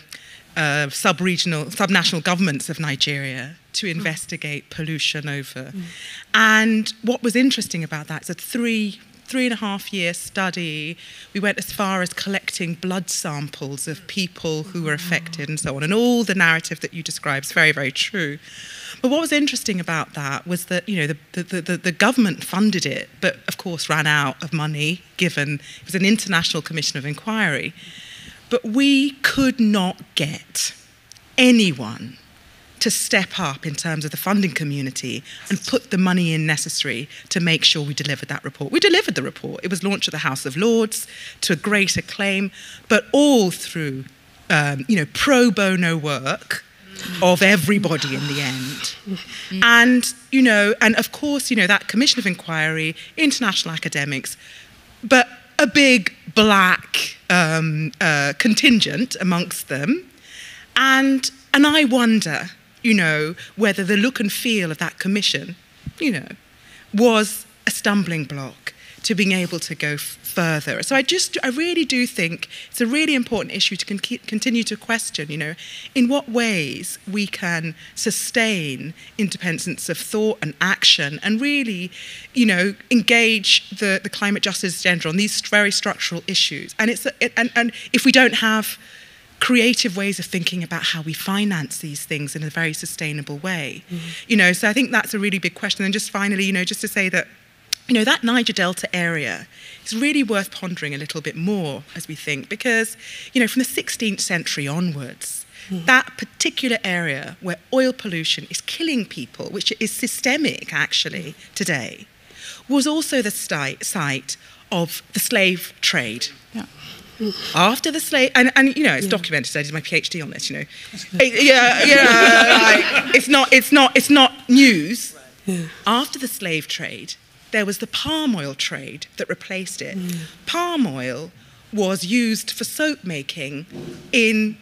subnational governments of Nigeria to investigate pollution over. And what was interesting about that is a 3.5 year study. We went as far as collecting blood samples of people who were affected and so on. And all the narrative that you described is very, very true. But what was interesting about that was that, you know, the government funded it, but of course ran out of money, given it was an international commission of inquiry. But we could not get anyone to step up in terms of the funding community and put the money in necessary to make sure we delivered that report. We delivered the report. It was launched at the House of Lords to a great acclaim, but all through, pro bono work of everybody in the end. And, and of course, that Commission of Inquiry, international academics, but a big black contingent amongst them. And I wonder, whether the look and feel of that commission, was a stumbling block to being able to go further. So I really do think it's a really important issue to continue to question, in what ways we can sustain independence of thought and action and really, engage the climate justice agenda on these very structural issues. And and if we don't have creative ways of thinking about how we finance these things in a very sustainable way, so I think that's a really big question. And just finally, just to say that, that Niger Delta area is really worth pondering a little bit more as we think, because, from the 16th century onwards, that particular area where oil pollution is killing people, which is systemic actually today, was also the site of the slave trade. Yeah. After the slave, and it's documented. I did my PhD on this. It's not news. Yeah. After the slave trade, there was the palm oil trade that replaced it. Palm oil was used for soap making in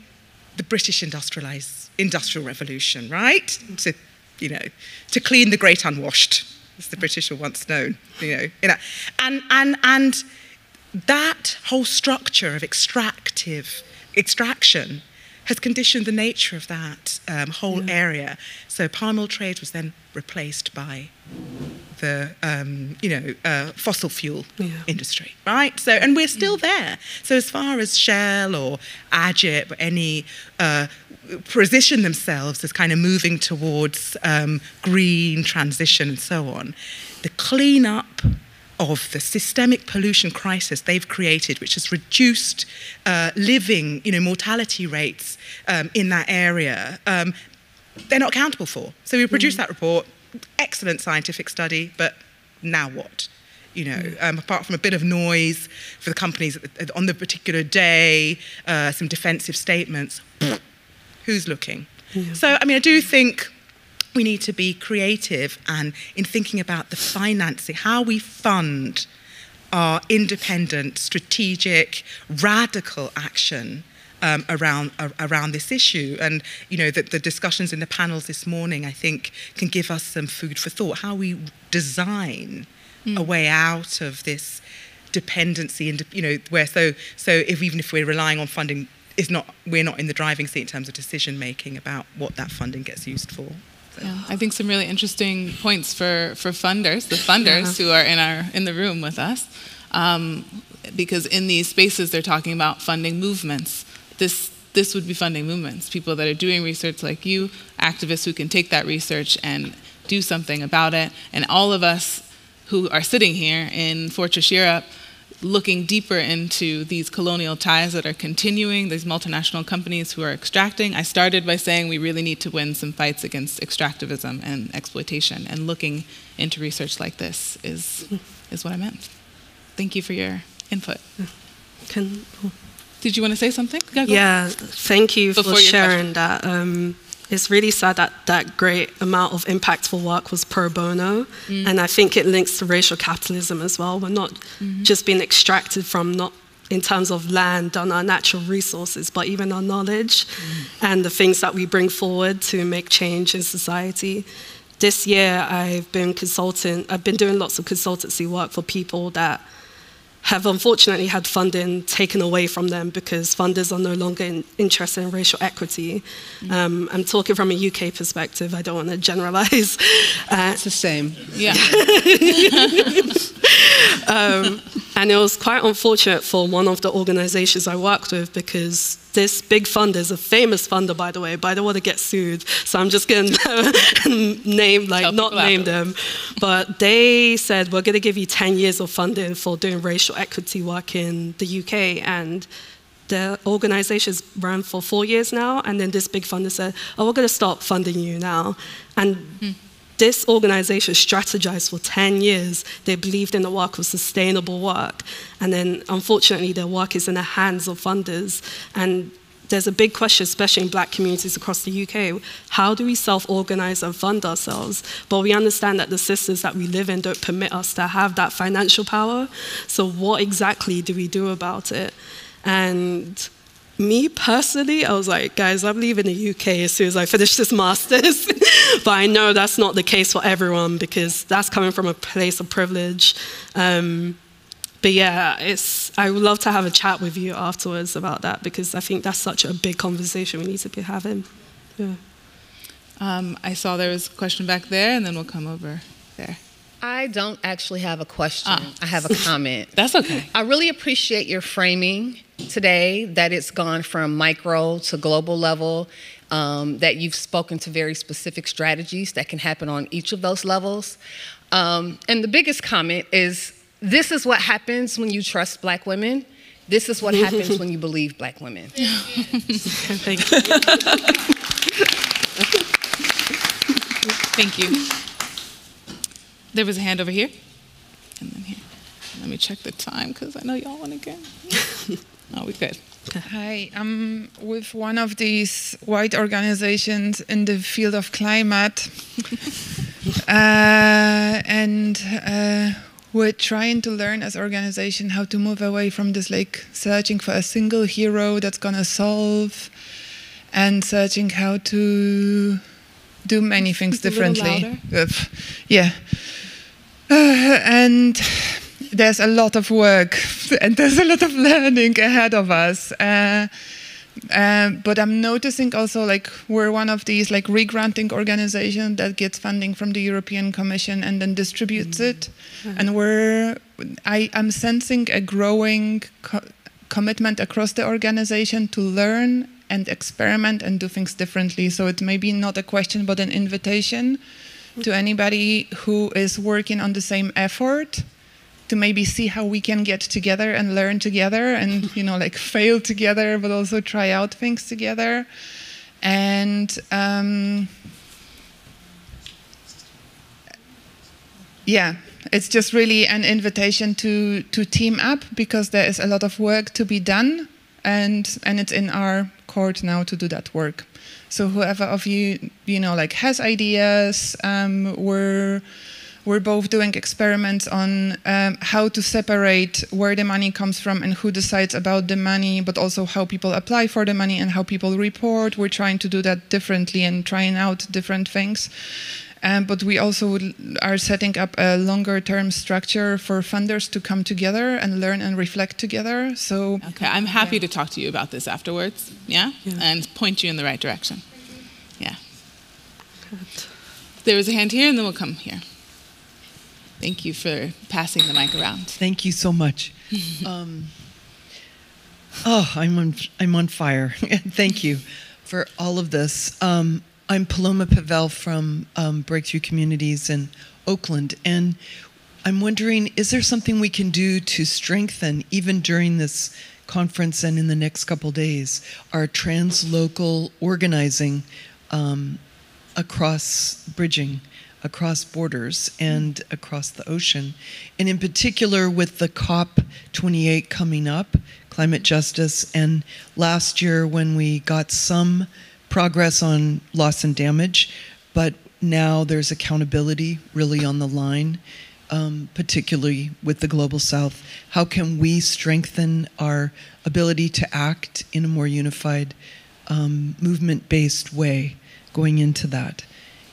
the British Industrial Revolution, right? To clean the great unwashed, as the British were once known. And that whole structure of extraction has conditioned the nature of that whole area. So palm oil trade was then replaced by the fossil fuel industry, right? So, and we're still there. So as far as Shell or Agip or any position themselves as kind of moving towards green transition and so on, the cleanup of the systemic pollution crisis they've created, which has reduced living, mortality rates in that area, they're not accountable for. So we produced that report, excellent scientific study, but now what? Apart from a bit of noise for the companies on the particular day, some defensive statements, who's looking? So, I do think we need to be creative and in thinking about the financing, how we fund our independent, strategic, radical action around this issue. And the discussions in the panels this morning, I think, can give us some food for thought. How we design a way out of this dependency, and where even if we're relying on funding, we're not in the driving seat in terms of decision making about what that funding gets used for. Yeah, I think some really interesting points for funders, the funders who are in the room with us, because in these spaces they're talking about funding movements. This would be funding movements, people that are doing research like you, activists who can take that research and do something about it, and all of us who are sitting here in Fortress Europe looking deeper into these colonial ties that are continuing, these multinational companies who are extracting. I started by saying we really need to win some fights against extractivism and exploitation, and looking into research like this is what I meant. Thank you for your input. Did you want to say something? Yeah, thank you for sharing that. It's really sad that that great amount of impactful work was pro bono, and I think it links to racial capitalism as well. We're not just being extracted from, not in terms of land and our natural resources, but even our knowledge and the things that we bring forward to make change in society. This year, I've been doing lots of consultancy work for people that have unfortunately had funding taken away from them because funders are no longer interested in racial equity. I'm talking from a UK perspective. I don't want to generalize. It's the same. Yeah. And it was quite unfortunate for one of the organizations I worked with, because this big funder is a famous funder, by the way, but I don't want to get sued, so I'm just going to name them. But they said, we're going to give you 10 years of funding for doing racial equity work in the UK, and the organization's run for 4 years now, and then this big funder said, oh, we're going to stop funding you now. And this organization strategized for 10 years. They believed in the work was sustainable work. And then, unfortunately, their work is in the hands of funders. And there's a big question, especially in black communities across the UK, how do we self-organize and fund ourselves? But we understand that the systems that we live in don't permit us to have that financial power. So what exactly do we do about it? And me personally, I was like, guys, I'm leaving the UK as soon as I finish this master's. But I know that's not the case for everyone, because that's coming from a place of privilege. But yeah, I would love to have a chat with you afterwards about that, because I think that's such a big conversation we need to be having. Yeah. I saw there was a question back there, and then we'll come over there. I don't actually have a question. I have a comment. That's okay. I really appreciate your framing today, that it's gone from micro to global level, that you've spoken to very specific strategies that can happen on each of those levels. And the biggest comment is, this is what happens when you trust Black women. This is what happens when you believe Black women. Thank you. Thank you. There was a hand over here, and then here. Let me check the time, because I know y'all want to go. Oh, we're good. Hi, I'm with one of these white organizations in the field of climate. We're trying to learn as an organization how to move away from this, like, searching for a single hero that's going to solve, and searching how to do many things differently. Yeah. And there's a lot of work and there's a lot of learning ahead of us. But I'm noticing also, like, we're one of these, like, re-granting organizations that gets funding from the European Commission and then distributes it. And I'm sensing a growing commitment across the organization to learn and experiment and do things differently. So it may be not a question, but an invitation to anybody who is working on the same effort to maybe see how we can get together and learn together and, you know, like, fail together, but also try out things together. And yeah, it's just really an invitation to team up, because there is a lot of work to be done, and it's in our court now to do that work. So whoever of you, you know, like, has ideas, we're both doing experiments on how to separate where the money comes from and who decides about the money, but also how people apply for the money and how people report. We're trying to do that differently and trying out different things. But we also are setting up a longer-term structure for funders to come together and learn and reflect together. So, okay, I'm happy to talk to you about this afterwards, yeah? And point you in the right direction. Yeah. Good. There was a hand here, and then we'll come here. Thank you for passing the mic around. Thank you so much. I'm on fire. Thank you for all of this. I'm Paloma Pavel from Breakthrough Communities in Oakland, and I'm wondering, is there something we can do to strengthen, even during this conference and in the next couple days, our translocal organizing bridging across borders and across the ocean, and in particular with the COP28 coming up, climate justice, and last year when we got some progress on loss and damage, but now there's accountability really on the line, particularly with the Global South. How can we strengthen our ability to act in a more unified, movement-based way going into that?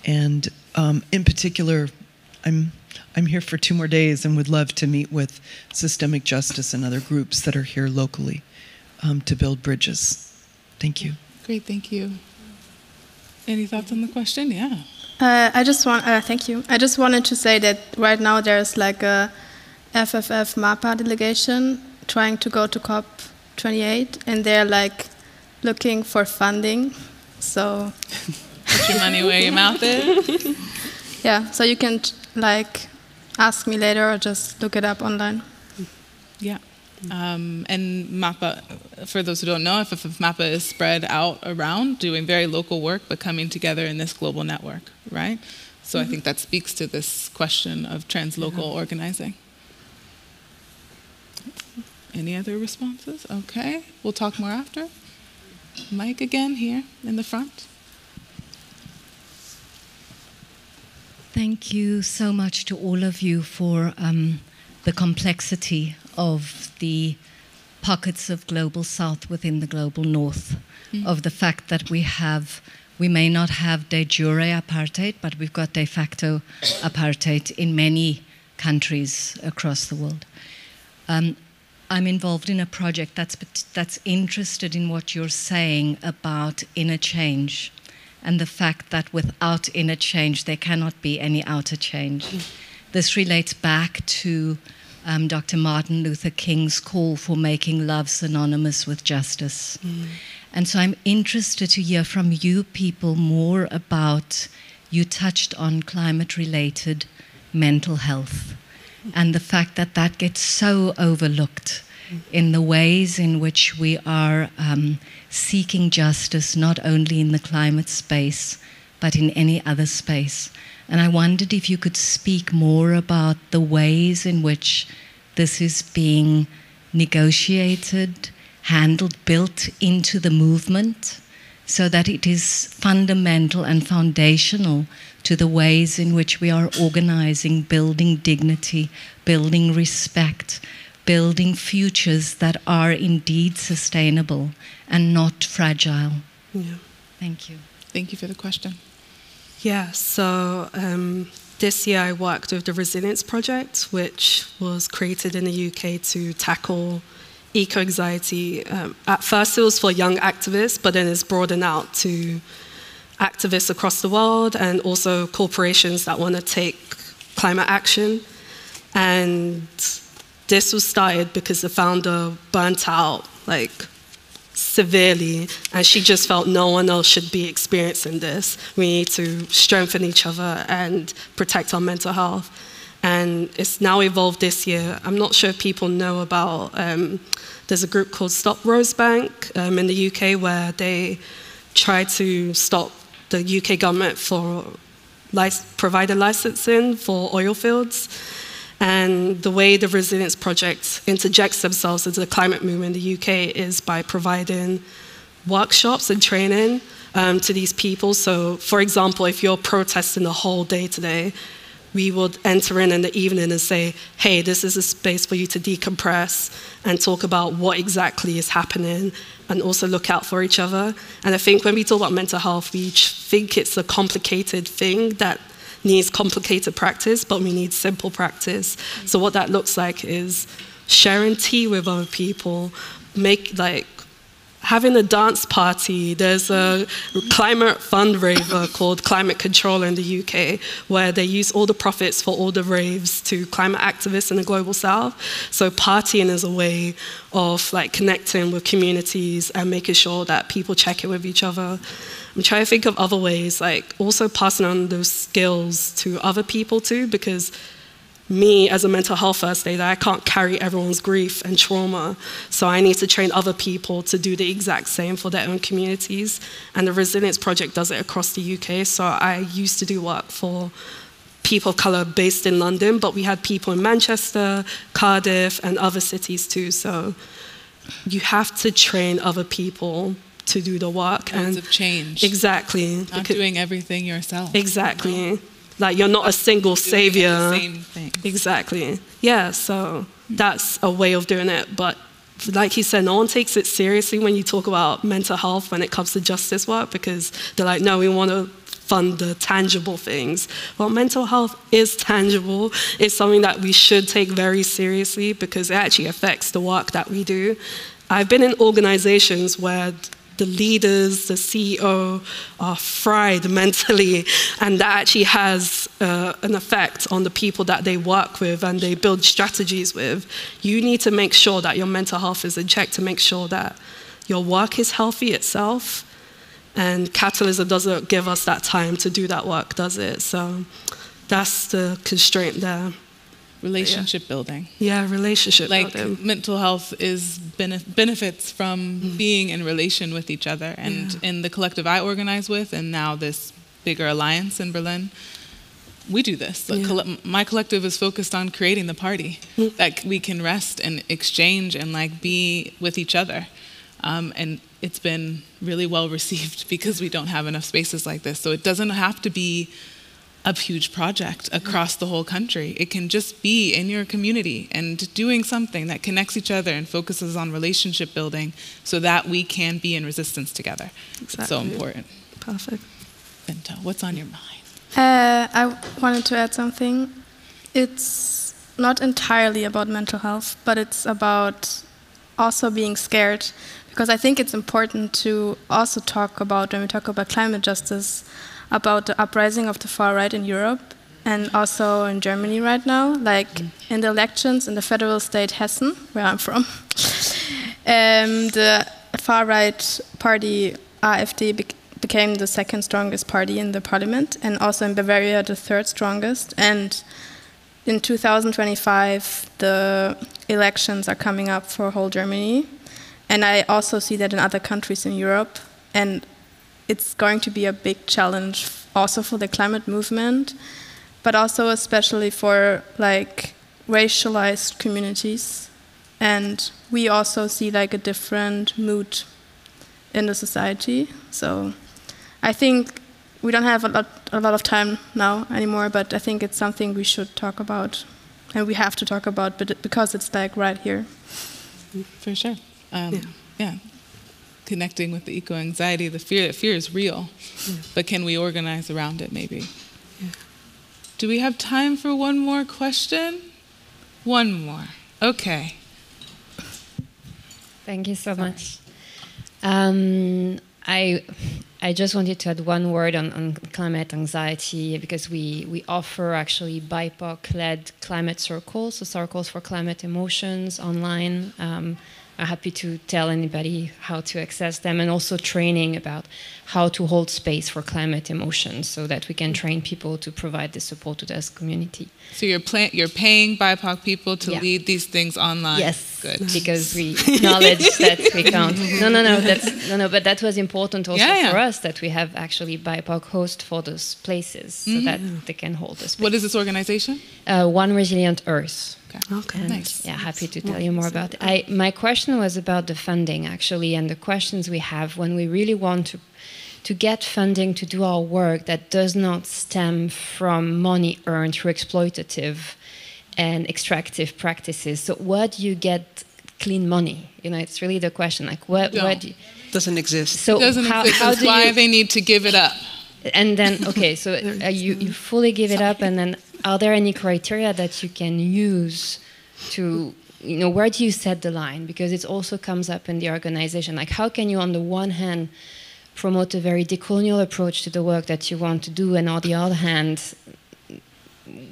And in particular, I'm here for 2 more days and would love to meet with Systemic Justice and other groups that are here locally to build bridges. Thank you. Great, thank you. Any thoughts on the question? Yeah. Thank you. I just wanted to say that right now there's like a FFF MAPA delegation trying to go to COP28, and they're like looking for funding. So put your money where your mouth is. Yeah, so you can like ask me later or just look it up online. Yeah. And MAPA, for those who don't know, FFF MAPA is spread out around, doing very local work, but coming together in this global network, right? So I think that speaks to this question of translocal organizing. Any other responses? Okay, we'll talk more after. Mike again here in the front. Thank you so much to all of you for the complexity of the pockets of global south within the global north, of the fact that we may not have de jure apartheid, but we've got de facto apartheid in many countries across the world. I'm involved in a project that's interested in what you're saying about inner change and the fact that without inner change, there cannot be any outer change. This relates back to Dr. Martin Luther King's call for making love synonymous with justice. And so I'm interested to hear from you people more about, you touched on climate-related mental health and the fact that that gets so overlooked in the ways in which we are seeking justice, not only in the climate space, but in any other space. And I wondered if you could speak more about the ways in which this is being negotiated, handled, built into the movement, so that it is fundamental and foundational to the ways in which we are organizing, building dignity, building respect, building futures that are indeed sustainable and not fragile. Yeah. Thank you. Thank you for the question. Yeah, so this year I worked with the Resilience Project, which was created in the UK to tackle eco-anxiety. At first it was for young activists, but then it's broadened out to activists across the world and also corporations that want to take climate action. And this was started because the founder burnt out, like, severely, and she just felt no one else should be experiencing this. We need to strengthen each other and protect our mental health. And it's now evolved this year. I'm not sure if people know about, there's a group called Stop Rosebank in the UK where they try to stop the UK government for provider licensing for oil fields. And the way the Resilience Project interjects themselves into the climate movement in the UK is by providing workshops and training to these people. So, for example, if you're protesting the whole day today, we would enter in the evening and say, hey, this is a space for you to decompress and talk about what exactly is happening and also look out for each other. And I think when we talk about mental health, we think it's a complicated thing that needs complicated practice, but we need simple practice. So what that looks like is sharing tea with other people, having a dance party. There's a climate fundraiser called Climate Control in the UK, where they use all the profits for all the raves to climate activists in the global south. So partying is a way of connecting with communities and making sure that people check in with each other. I'm trying to think of other ways, also passing on those skills to other people too, because me as a mental health first aider, I can't carry everyone's grief and trauma. So I need to train other people to do the exact same for their own communities. And the Resilience Project does it across the UK. So I used to do work for people of colour based in London, but we had people in Manchester, Cardiff, and other cities too. So you have to train other people to do the work. Kinds of change. Exactly. Not doing everything yourself. Exactly. You're not a single savior. The same thing. Exactly. Yeah, so that's a way of doing it. But like you said, no one takes it seriously when you talk about mental health when it comes to justice work, because they're like, no, we want to fund the tangible things. Well, mental health is tangible. It's something that we should take very seriously because it actually affects the work that we do. I've been in organizations where the leaders, the CEO are fried mentally, and that actually has an effect on the people that they work with and they build strategies with. You need to make sure that your mental health is in check to make sure that your work is healthy itself, and capitalism doesn't give us that time to do that work, does it? So that's the constraint there. Relationship building. Yeah, relationship building. Mental health is benefits from being in relation with each other. And in the collective I organize with, and now this bigger alliance in Berlin, we do this. My collective is focused on creating the party that we can rest and exchange and be with each other. And it's been really well received because we don't have enough spaces like this. So it doesn't have to be a huge project across the whole country. It can just be in your community and doing something that connects each other and focuses on relationship building so that we can be in resistance together. Exactly. It's so important. Perfect. Bento, what's on your mind? I wanted to add something. It's not entirely about mental health, but it's about also being scared. Because I think it's important to also talk about, when we talk about climate justice, about the uprising of the far right in Europe and also in Germany right now. Like in the elections in the federal state Hessen, where I'm from, the far right party AfD became the second strongest party in the parliament, and also in Bavaria the third strongest. And in 2025 the elections are coming up for whole Germany. And I also see that in other countries in Europe, and it's going to be a big challenge also for the climate movement, but also especially for like racialized communities. And we also see like a different mood in the society. So I think we don't have a lot of time now anymore, but I think it's something we should talk about, and we have to talk about, but because it's like right here. For sure. Yeah, connecting with the eco-anxiety, the fear is real, but can we organize around it maybe? Yeah. Do we have time for one more question? One more, okay. Thank you so much. I just wanted to add one word on climate anxiety, because we offer actually BIPOC-led climate circles, so circles for climate emotions online. I'm happy to tell anybody how to access them, and also training about how to hold space for climate emotions so that we can train people to provide the support to this community. So you're paying BIPOC people to lead these things online? Yes, good. Because we acknowledge that we can't. No, but that was important also for us, that we have actually BIPOC host for those places so that they can hold the space. What is this organization? One Resilient Earth. Okay, and nice. Yeah, happy to tell you more about it. My question was about the funding, actually, and the questions we have when we really want to get funding to do our work that does not stem from money earned through exploitative and extractive practices. So where do you get clean money? You know, it's really the question. Like, where do you... Doesn't exist. So doesn't exist. That's why they need to give it up. And then, okay, so you fully give it up, and then are there any criteria that you can use to, you know, where do you set the line? Because it also comes up in the organization. Like, how can you, on the one hand, promote a very decolonial approach to the work that you want to do, and on the other hand,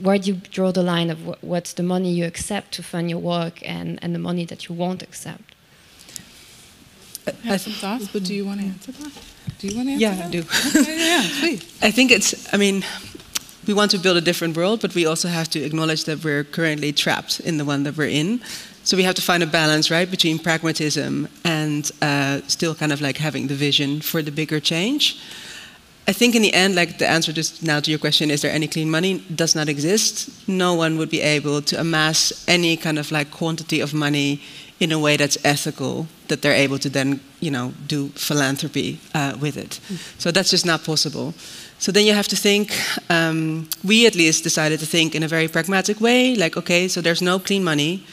where do you draw the line of what's the money you accept to fund your work and the money that you won't accept? I have some thoughts, but do you want to answer that? Do you want to answer that? Yeah, I do. Okay, yeah, please. I think we want to build a different world, but we also have to acknowledge that we're currently trapped in the one that we're in. So we have to find a balance, right, between pragmatism and still kind of like having the vision for the bigger change. I think in the end, like the answer just now to your question, is there any clean money, does not exist. No one would be able to amass any kind of like quantity of money in a way that's ethical, that they're able to then, you know, do philanthropy with it. So that's just not possible. So then you have to think, we at least decided to think in a very pragmatic way, like, okay, so there's no clean money.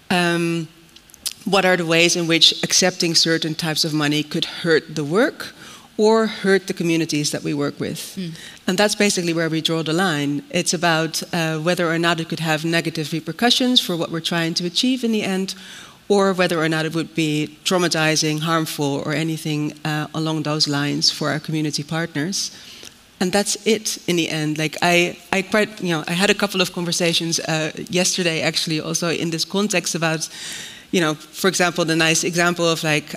What are the ways in which accepting certain types of money could hurt the work or hurt the communities that we work with? And that's basically where we draw the line. It's about whether or not it could have negative repercussions for what we're trying to achieve in the end, or whether or not it would be traumatizing, harmful, or anything along those lines for our community partners. And that's it in the end. Like I had a couple of conversations yesterday, actually, also in this context about, you know, for example, the nice example of like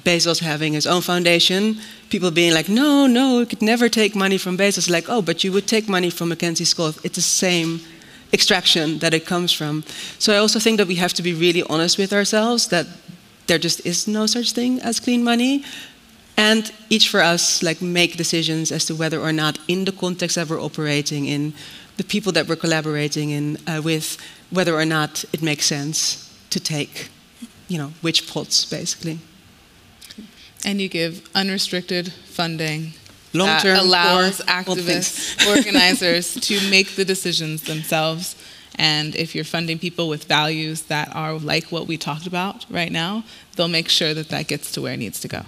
Bezos having his own foundation. People being like, no, we could never take money from Bezos. Like, oh, but you would take money from Mackenzie Scott. It's the same extraction that it comes from. So I also think that we have to be really honest with ourselves that there just is no such thing as clean money. And each for us, like, make decisions as to whether or not, in the context that we're operating in, the people that we're collaborating in with, whether or not it makes sense to take, you know, which pots, basically. And you give unrestricted funding long-term that allows activists, organizers to make the decisions themselves. And if you're funding people with values that are like what we talked about right now, they'll make sure that that gets to where it needs to go.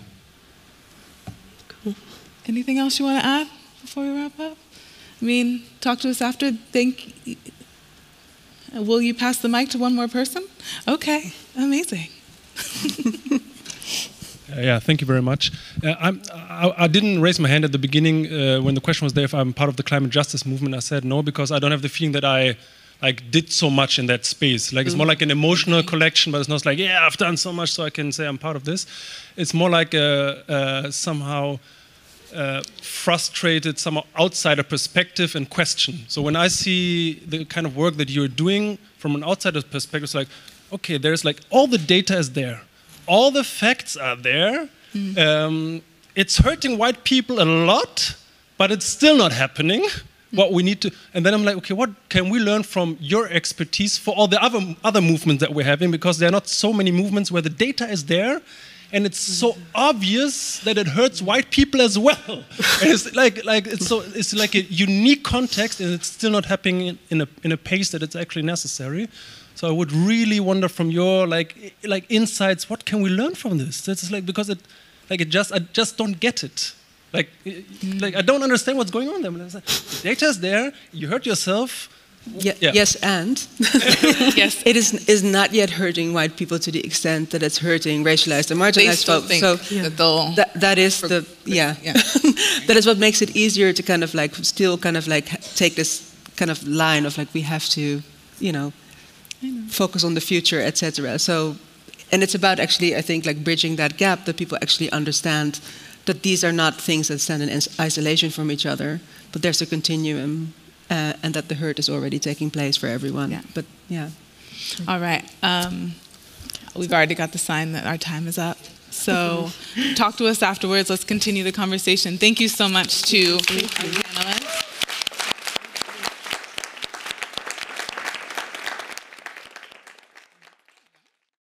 Anything else you want to add before we wrap up? I mean, talk to us after. Will you pass the mic to one more person? Okay, amazing. Yeah, thank you very much. I didn't raise my hand at the beginning when the question was there if I'm part of the climate justice movement. I said no, because I don't have the feeling that I did so much in that space. Like it's more like an emotional collection, but it's not like, yeah, I've done so much so I can say I'm part of this. It's more like somehow frustrated, somehow outsider perspective and question. So when I see the kind of work that you're doing from an outsider perspective, it's like, okay, there's like all the data is there. All the facts are there. It's hurting white people a lot, but it's still not happening. What we need to, and then I'm like, okay, what can we learn from your expertise for all the other movements that we're having? Because there are not so many movements where the data is there, and it's so obvious that it hurts white people as well. And it's like a unique context, and it's still not happening in a pace that it's actually necessary. So I would really wonder from your like insights, what can we learn from this? It's like because I just don't get it. Like I don't understand what's going on there. The data is there. You hurt yourself. Yeah. Yes, and yes, it is not yet hurting white people to the extent that it's hurting racialized and marginalized folks. So that is that is what makes it easier to kind of like still kind of like take this kind of line of like we have to, focus on the future, etc. So, and it's about actually, I think, like bridging that gap that people actually understand that these are not things that stand in isolation from each other, but there's a continuum, and that the hurt is already taking place for everyone. Yeah. But yeah. All right. We've already got the sign that our time is up. So talk to us afterwards. Let's continue the conversation. Thank you so much to